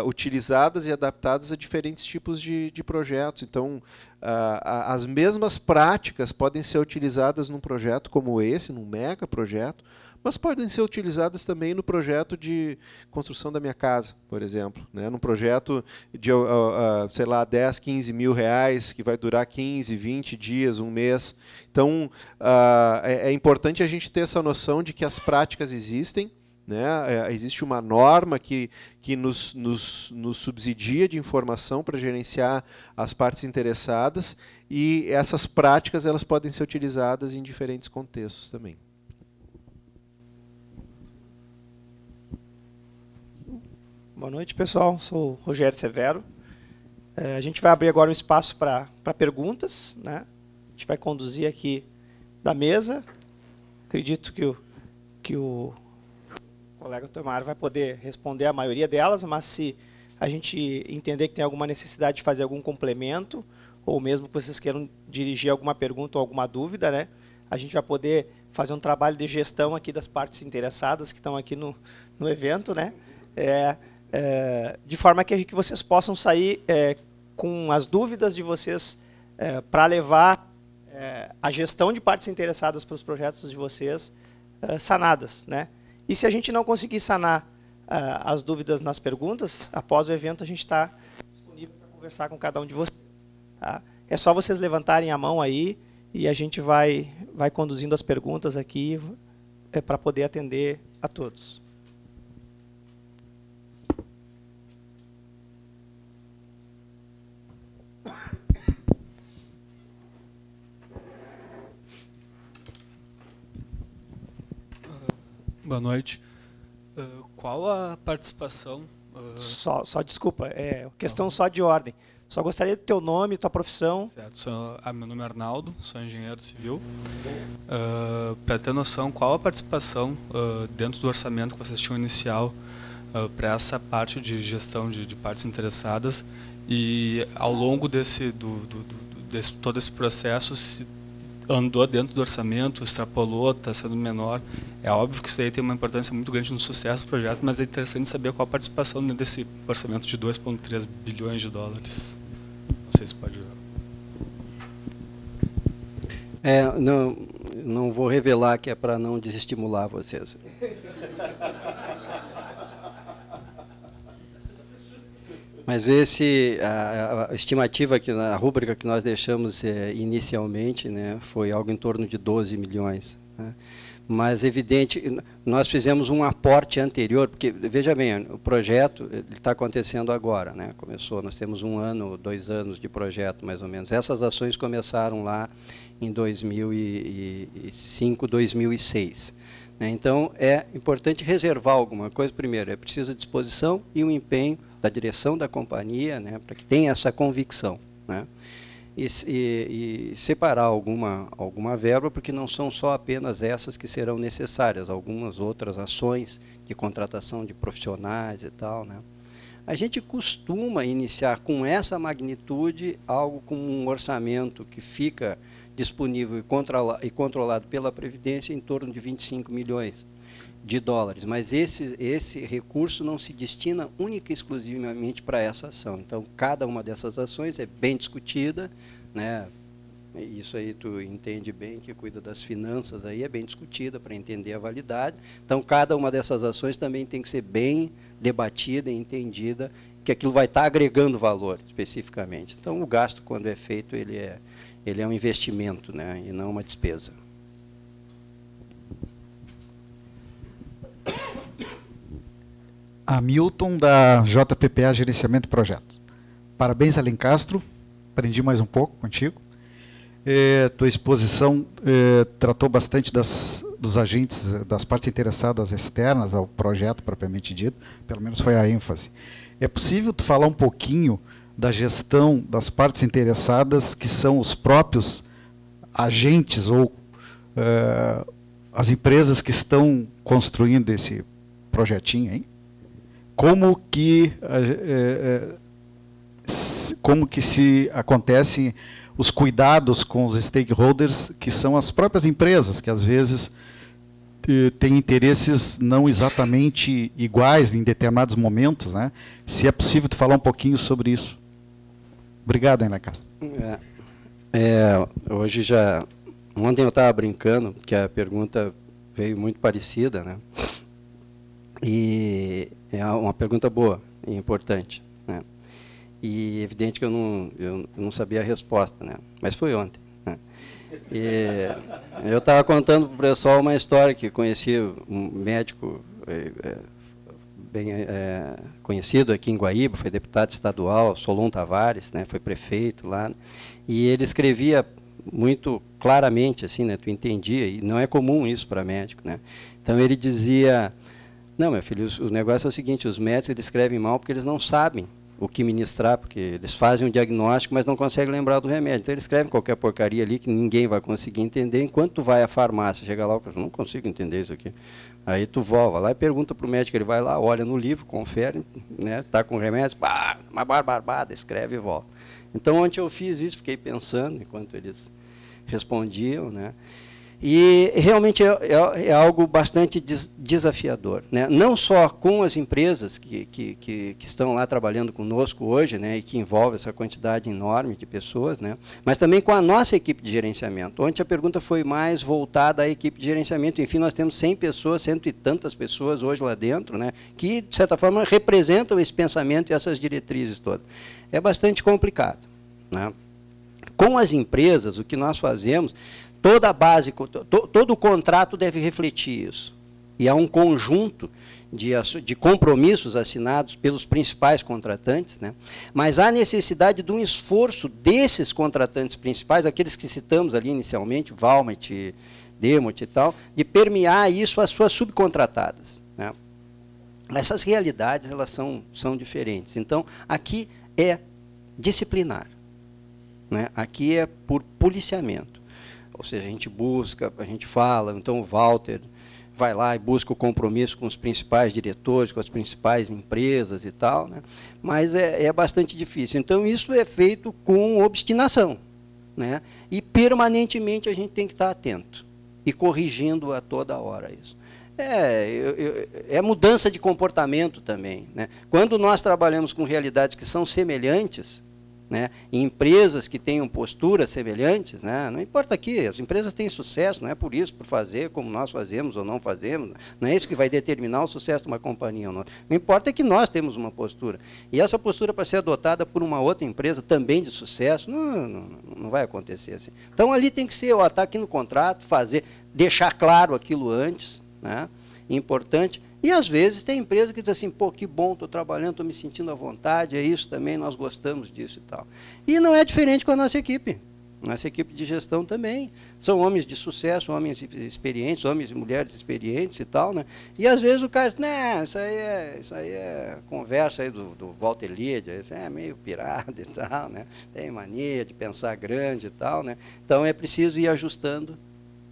utilizadas e adaptadas a diferentes tipos de projetos. Então, as mesmas práticas podem ser utilizadas num projeto como esse, num mega projeto, mas podem ser utilizadas também no projeto de construção da minha casa, por exemplo, né? Num projeto de, sei lá, 10, 15 mil reais, que vai durar 15, 20 dias, um mês. Então, é importante a gente ter essa noção de que as práticas existem, né? Existe uma norma que nos subsidia de informação para gerenciar as partes interessadas, e essas práticas elas podem ser utilizadas em diferentes contextos também. Boa noite, pessoal. Sou o Rogério Severo. A gente vai abrir agora um espaço para perguntas, né? A gente vai conduzir aqui da mesa. Acredito que o colega Tomar vai poder responder a maioria delas, mas se a gente entender que tem alguma necessidade de fazer algum complemento, ou mesmo que vocês queiram dirigir alguma pergunta ou alguma dúvida, né? A gente vai poder fazer um trabalho de gestão aqui das partes interessadas que estão aqui no evento, né? De forma que vocês possam sair com as dúvidas de vocês para levar a gestão de partes interessadas para os projetos de vocês sanadas, né? E se a gente não conseguir sanar as dúvidas nas perguntas, após o evento a gente está disponível para conversar com cada um de vocês. Tá? É só vocês levantarem a mão aí e a gente vai conduzindo as perguntas aqui para poder atender a todos. Boa noite. Qual a participação Só desculpa, questão só de ordem. Só gostaria do teu nome, tua profissão. Certo, meu nome é Arnaldo, sou engenheiro civil. Para ter noção, qual a participação dentro do orçamento que vocês tinham inicial para essa parte de gestão de partes interessadas, e ao longo todo esse processo, se andou dentro do orçamento, extrapolou, está sendo menor. É óbvio que isso aí tem uma importância muito grande no sucesso do projeto, mas é interessante saber qual a participação dentro desse orçamento de 2,3 bilhões de dólares. Não sei se pode... Não vou revelar, que é para não desestimular vocês. Mas a estimativa, a rúbrica que nós deixamos inicialmente, né, foi algo em torno de 12 milhões. Né? Mas, evidente, nós fizemos um aporte anterior, porque, veja bem, o projeto está acontecendo agora. Né? Começou, nós temos 1 ano, 2 anos de projeto, mais ou menos. Essas ações começaram lá em 2005, 2006. Né? Então, é importante reservar alguma coisa. Primeiro, é preciso disposição e um empenho da direção da companhia, né, para que tenha essa convicção, né, e separar alguma verba, porque não são só apenas essas que serão necessárias, algumas outras ações de contratação de profissionais e tal, né. A gente costuma iniciar com essa magnitude algo com um orçamento que fica disponível e controlado pela Previdência em torno de 25 milhões de dólares, mas esse recurso não se destina única e exclusivamente para essa ação. Então, cada uma dessas ações é bem discutida, né? Isso aí tu entende bem, que cuida das finanças, aí é bem discutida para entender a validade. Então, cada uma dessas ações também tem que ser bem debatida e entendida, que aquilo vai estar agregando valor especificamente. Então, o gasto, quando é feito, ele é um investimento, né? E não uma despesa. Hamilton, da JPPA Gerenciamento de Projetos. Parabéns, Alencastro. Aprendi mais um pouco contigo. Tua exposição tratou bastante dos agentes, das partes interessadas externas ao projeto propriamente dito, pelo menos foi a ênfase. É possível tu falar um pouquinho da gestão das partes interessadas, que são os próprios agentes ou as empresas que estão construindo esse projetinho aí? Como que se acontecem os cuidados com os stakeholders, que são as próprias empresas, que às vezes têm interesses não exatamente iguais em determinados momentos, né? Se é possível tu falar um pouquinho sobre isso. Obrigado, Ana Castro. Hoje ontem eu estava brincando, que a pergunta veio muito parecida, né? E é uma pergunta boa e importante, né? E evidente que eu não sabia a resposta, né? Mas foi ontem, né? E eu estava contando para o pessoal uma história que conheci um médico bem conhecido aqui em Guaíba, foi deputado estadual, Solon Tavares, né? Foi prefeito lá, e ele escrevia muito claramente, assim, né? Tu entendia, e não é comum isso para médico, né? Então ele dizia: não, meu filho, o negócio é o seguinte, os médicos eles escrevem mal porque eles não sabem o que ministrar, porque eles fazem um diagnóstico, mas não conseguem lembrar do remédio. Então, eles escrevem qualquer porcaria ali que ninguém vai conseguir entender. Enquanto tu vai à farmácia, chega lá, eu não consigo entender isso aqui. Aí tu volta lá e pergunta para o médico, ele vai lá, olha no livro, confere, né, tá com remédio, uma barbada, escreve e volta. Então, ontem eu fiz isso, fiquei pensando enquanto eles respondiam, né? E realmente é algo bastante desafiador, né? Não só com as empresas que estão lá trabalhando conosco hoje, né, e que envolve essa quantidade enorme de pessoas, né, mas também com a nossa equipe de gerenciamento. Ontem a pergunta foi mais voltada à equipe de gerenciamento. Enfim, nós temos 100 pessoas, 100 e tantas pessoas hoje lá dentro, né, que, de certa forma, representam esse pensamento e essas diretrizes todas. É bastante complicado, né? Com as empresas, o que nós fazemos... Toda a base, todo o contrato deve refletir isso. E há um conjunto de compromissos assinados pelos principais contratantes, né? Mas há necessidade de um esforço desses contratantes principais, aqueles que citamos ali inicialmente, Valmet, Demot e tal, de permear isso às suas subcontratadas, né? Essas realidades, elas são diferentes. Então, aqui é disciplinar, né? Aqui é por policiamento. Ou seja, a gente busca, a gente fala, então o Walter vai lá e busca o compromisso com os principais diretores, com as principais empresas e tal, né? Mas é bastante difícil. Então, isso é feito com obstinação, né? E permanentemente a gente tem que estar atento e corrigindo a toda hora isso. É mudança de comportamento também, né? Quando nós trabalhamos com realidades que são semelhantes, né, em empresas que tenham posturas semelhantes, né, não importa aqui, as empresas têm sucesso, não é por isso, por fazer como nós fazemos ou não fazemos, não é isso que vai determinar o sucesso de uma companhia ou não. O importa é que nós temos uma postura. E essa postura, para ser adotada por uma outra empresa também de sucesso, não vai acontecer assim. Então, ali tem que ser o ataque no contrato, deixar claro aquilo antes, né, importante. E, às vezes, tem empresa que diz assim, pô, que bom, estou trabalhando, estou me sentindo à vontade, é isso também, nós gostamos disso e tal. E não é diferente com a nossa equipe. Nossa equipe de gestão também. São homens de sucesso, homens experientes, homens e mulheres experientes e tal, né? E, às vezes, o cara diz, né, isso aí é conversa aí do Walter Lídia, isso é meio pirado e tal, né? Tem mania de pensar grande e tal, né? Então, é preciso ir ajustando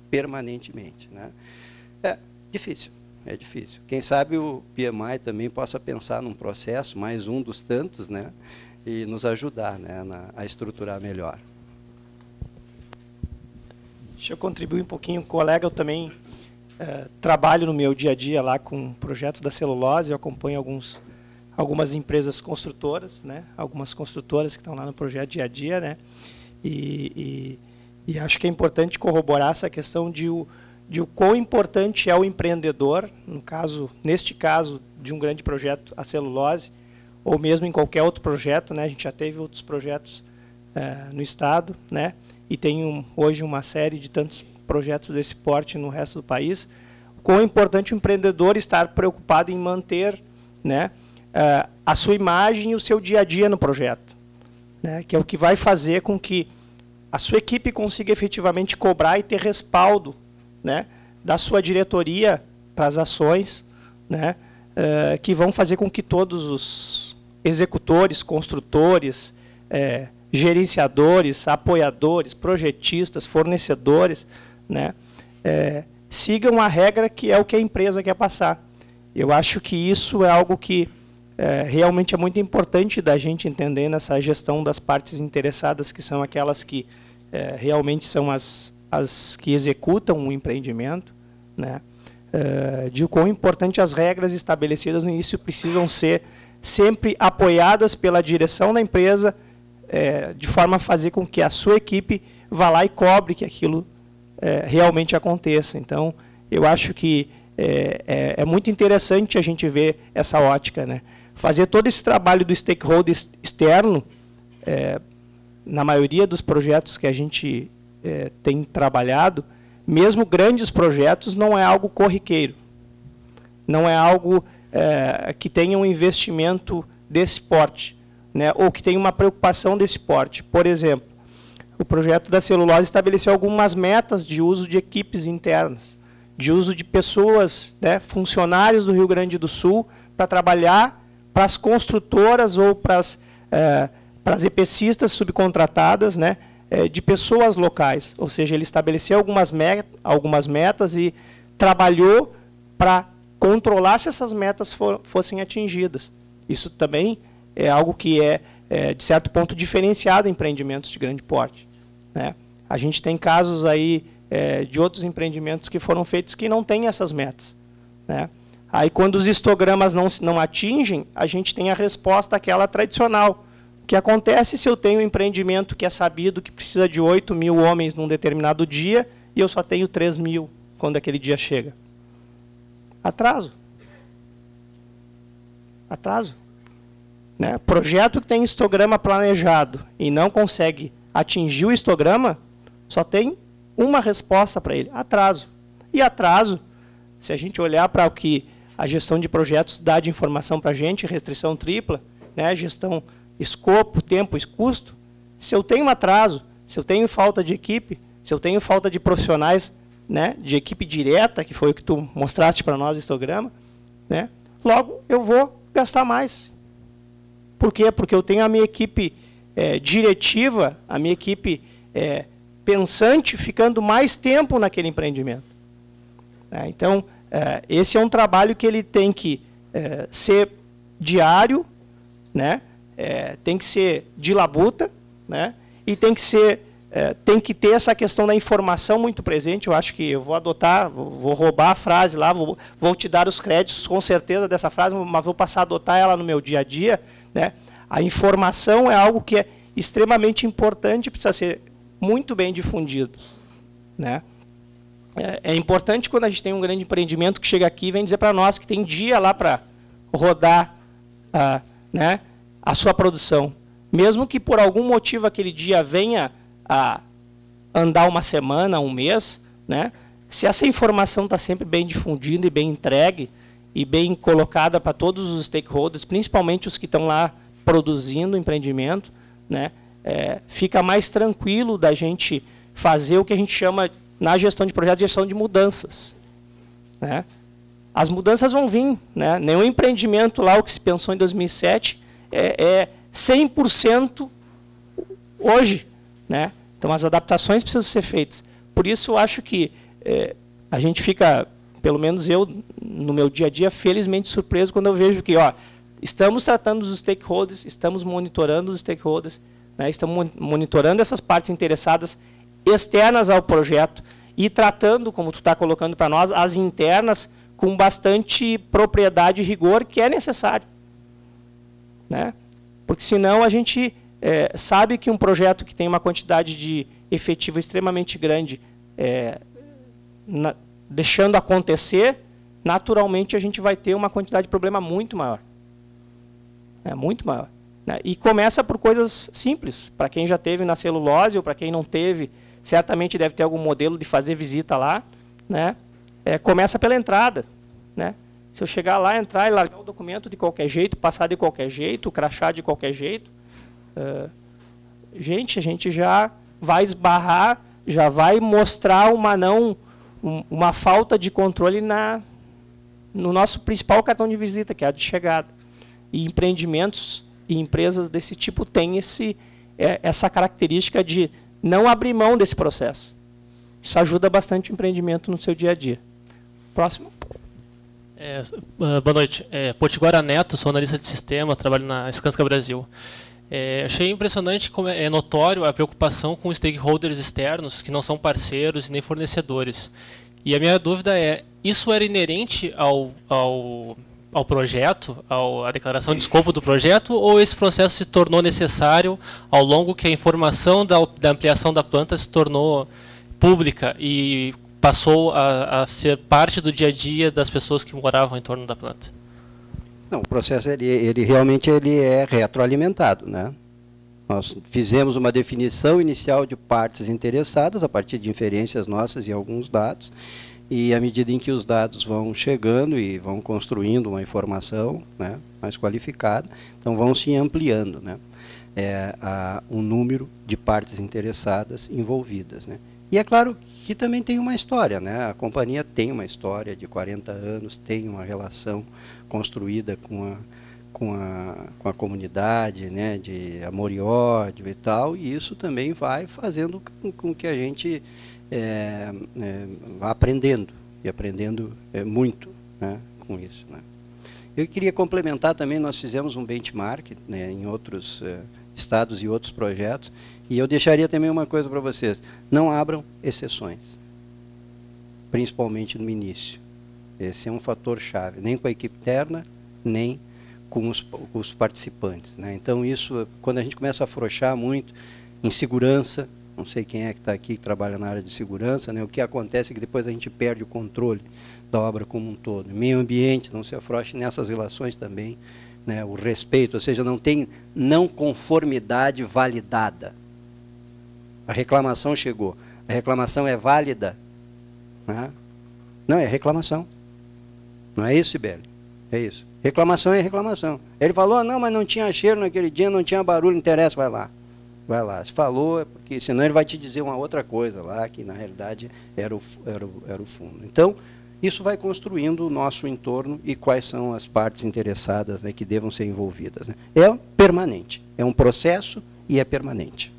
permanentemente, né? É difícil. É difícil. Quem sabe o PMI também possa pensar num processo, mais um dos tantos, né, e nos ajudar, né, a estruturar melhor. Deixa eu contribuir um pouquinho, colega. Eu também trabalho no meu dia a dia lá com o projeto da celulose. Eu acompanho algumas empresas construtoras, né, algumas construtoras que estão lá no projeto dia a dia, né, e acho que é importante corroborar essa questão de o quão importante é o empreendedor, neste caso de um grande projeto, a celulose, ou mesmo em qualquer outro projeto, né? A gente já teve outros projetos no Estado, né? E tem hoje uma série de tantos projetos desse porte no resto do país. Quão é importante o empreendedor estar preocupado em manter, né, a sua imagem e o seu dia a dia no projeto, né? Que é o que vai fazer com que a sua equipe consiga efetivamente cobrar e ter respaldo, né, da sua diretoria para as ações, né, que vão fazer com que todos os executores, construtores, gerenciadores, apoiadores, projetistas, fornecedores, né, sigam a regra que é o que a empresa quer passar. Eu acho que isso é algo que realmente é muito importante da gente entender nessa gestão das partes interessadas, que são aquelas que realmente são as que executam o empreendimento, né, de quão importante as regras estabelecidas no início precisam ser sempre apoiadas pela direção da empresa, de forma a fazer com que a sua equipe vá lá e cobre que aquilo realmente aconteça. Então, eu acho que é muito interessante a gente ver essa ótica, né? Fazer todo esse trabalho do stakeholder externo, na maioria dos projetos que a gente tem trabalhado, mesmo grandes projetos, não é algo corriqueiro. Não é algo que tenha um investimento desse porte, né, ou que tenha uma preocupação desse porte. Por exemplo, o projeto da celulose estabeleceu algumas metas de uso de equipes internas, de uso de pessoas, né, funcionários do Rio Grande do Sul, para trabalhar para as construtoras ou para as EPCistas subcontratadas, né, de pessoas locais. Ou seja, ele estabeleceu algumas metas e trabalhou para controlar se essas metas fossem atingidas. Isso também é algo que de certo ponto, diferenciado em empreendimentos de grande porte, né? A gente tem casos aí de outros empreendimentos que foram feitos que não têm essas metas, né? Aí, quando os histogramas não atingem, a gente tem a resposta aquela tradicional. O que acontece se eu tenho um empreendimento que é sabido que precisa de 8.000 homens num determinado dia e eu só tenho 3.000 quando aquele dia chega? Atraso. Atraso. Né? Projeto que tem histograma planejado e não consegue atingir o histograma, só tem uma resposta para ele: atraso. E atraso, se a gente olhar para o que a gestão de projetos dá de informação para a gente, restrição tripla, né? Gestão escopo, tempo e custo, se eu tenho um atraso, se eu tenho falta de equipe, se eu tenho falta de profissionais, né, de equipe direta, que foi o que tu mostraste para nós no histograma, né, logo eu vou gastar mais. Por quê? Porque eu tenho a minha equipe diretiva, a minha equipe pensante ficando mais tempo naquele empreendimento. Então, esse é um trabalho que ele tem que ser diário, né? Tem que ser de labuta, né? E tem que ter essa questão da informação muito presente. Eu acho que eu vou adotar, vou roubar a frase lá, vou te dar os créditos com certeza dessa frase, mas vou passar a adotar ela no meu dia a dia, né? A informação é algo que é extremamente importante, precisa ser muito bem difundido, né? É importante quando a gente tem um grande empreendimento que chega aqui e vem dizer para nós que tem dia lá para rodar né, a sua produção. Mesmo que por algum motivo aquele dia venha a andar uma semana, um mês, né, se essa informação está sempre bem difundida e bem entregue e bem colocada para todos os stakeholders, principalmente os que estão lá produzindo o empreendimento, né, fica mais tranquilo da gente fazer o que a gente chama, na gestão de projetos, gestão de mudanças, né? As mudanças vão vir, né? Nenhum empreendimento lá, o que se pensou em 2007, é 100% hoje, né? Então, as adaptações precisam ser feitas. Por isso, eu acho que a gente fica, pelo menos eu, no meu dia a dia, felizmente surpreso quando eu vejo que estamos tratando os stakeholders, estamos monitorando os stakeholders, né? Estamos monitorando essas partes interessadas externas ao projeto e tratando, como tu está colocando para nós, as internas com bastante propriedade e rigor que é necessário, né? Porque senão a gente sabe que um projeto que tem uma quantidade de efetivo extremamente grande, deixando acontecer, naturalmente a gente vai ter uma quantidade de problema muito maior. Muito maior. Né? E começa por coisas simples. Para quem já teve na celulose ou para quem não teve, certamente deve ter algum modelo de fazer visita lá, né? Começa pela entrada, né? Se eu chegar lá, entrar e largar o documento de qualquer jeito, passar de qualquer jeito, o crachá de qualquer jeito, a gente já vai esbarrar, já vai mostrar uma falta de controle no nosso principal cartão de visita, que é a de chegada. E empreendimentos e empresas desse tipo têm essa característica de não abrir mão desse processo. Isso ajuda bastante o empreendimento no seu dia a dia. Próximo. Boa noite. Potiguara Neto, sou analista de sistema, trabalho na Skanska Brasil. Achei impressionante como é notório a preocupação com stakeholders externos, que não são parceiros e nem fornecedores. E a minha dúvida é, isso era inerente ao projeto, à declaração de escopo do projeto, ou esse processo se tornou necessário ao longo que a informação da ampliação da planta se tornou pública e passou a ser parte do dia a dia das pessoas que moravam em torno da planta? Não, o processo ele realmente é retroalimentado, né? Nós fizemos uma definição inicial de partes interessadas a partir de inferências nossas e alguns dados. E à medida em que os dados vão chegando e vão construindo uma informação, né, mais qualificada, então vão se ampliando, né, o número de partes interessadas envolvidas, né. E é claro que também tem uma história, né, a companhia tem uma história de 40 anos, tem uma relação construída com a comunidade, né, de amor e ódio e tal, e isso também vai fazendo com que a gente aprendendo, e aprendendo muito, né, com isso, né. Eu queria complementar também, nós fizemos um benchmark, né, em outros estados e outros projetos, e eu deixaria também uma coisa para vocês, não abram exceções, principalmente no início. Esse é um fator chave, nem com a equipe interna, nem com os participantes, né. Então isso, quando a gente começa a afrouxar muito em segurança, não sei quem é que está aqui que trabalha na área de segurança, né? O que acontece é que depois a gente perde o controle da obra como um todo. Meio ambiente, não se afrouxe nessas relações também, né? O respeito, ou seja, não tem não conformidade validada. A reclamação chegou. A reclamação é válida? Né? Não, é reclamação. Não é isso, Sibeli? É isso. Reclamação é reclamação. Ele falou, não, mas não tinha cheiro naquele dia, não tinha barulho, não interessa, vai lá. Vai lá, se falou, é porque senão ele vai te dizer uma outra coisa lá, que na realidade era o fundo. Então, Isso vai construindo o nosso entorno e quais são as partes interessadas, né, que devam ser envolvidas, né. É permanente, é um processo e é permanente.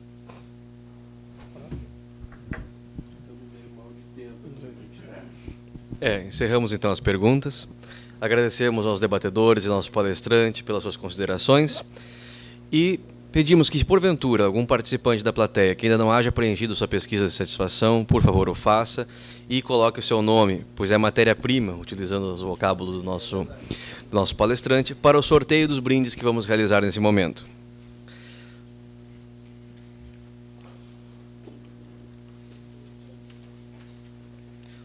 Encerramos então as perguntas. Agradecemos aos debatedores e nossos palestrantes pelas suas considerações e pedimos que, porventura, algum participante da plateia que ainda não haja preenchido sua pesquisa de satisfação, por favor, o faça e coloque o seu nome, pois é matéria-prima, utilizando os vocábulos do nosso palestrante, para o sorteio dos brindes que vamos realizar nesse momento.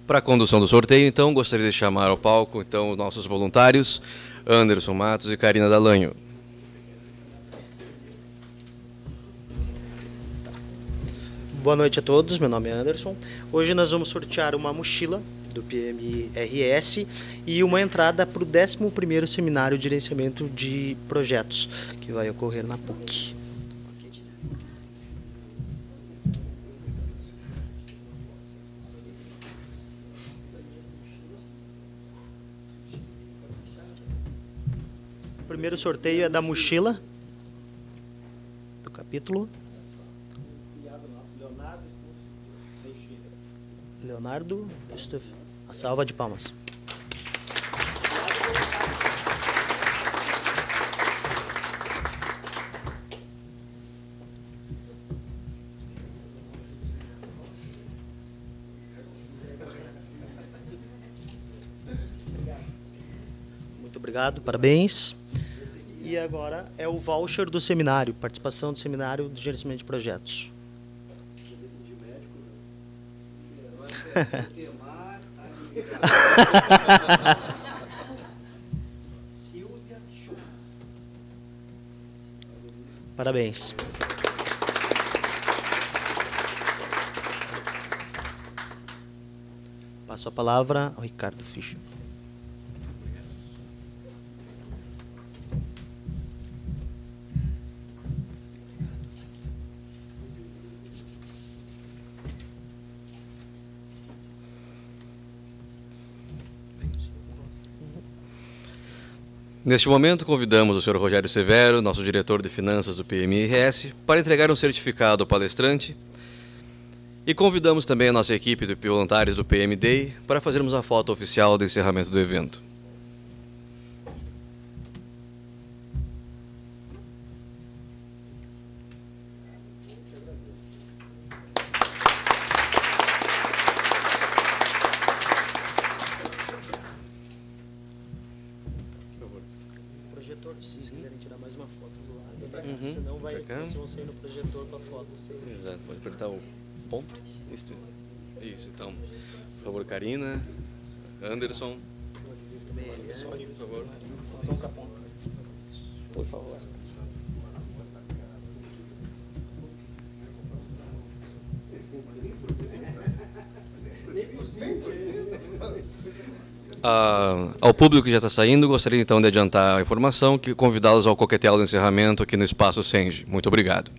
Para a condução do sorteio, então, gostaria de chamar ao palco então, os nossos voluntários, Anderson Matos e Karina Dalanho. Boa noite a todos, meu nome é Anderson. Hoje nós vamos sortear uma mochila do PMI-RS e uma entrada para o 11º Seminário de Gerenciamento de Projetos, que vai ocorrer na PUC. O primeiro sorteio é da mochila do capítulo. Leonardo, a salva de palmas. Muito obrigado, parabéns. E agora é o voucher do seminário, participação do seminário de gerenciamento de projetos. Parabéns. Passo a palavra ao Ricardo Fischer. Neste momento, convidamos o Sr. Rogério Severo, nosso diretor de finanças do PMI-RS, para entregar um certificado ao palestrante. E convidamos também a nossa equipe de voluntários do PMDay para fazermos a foto oficial de encerramento do evento. Se vocês quiserem tirar mais uma foto do lado, senão vocês vão sair no projetor com a foto. Exato, pode apertar o ponto. Isso, então. Por favor, Karina, Anderson. Por favor. Por favor. Ao público que já está saindo, gostaria então de adiantar a informação, que convidá-los ao coquetel do encerramento aqui no Espaço Senge. Muito obrigado.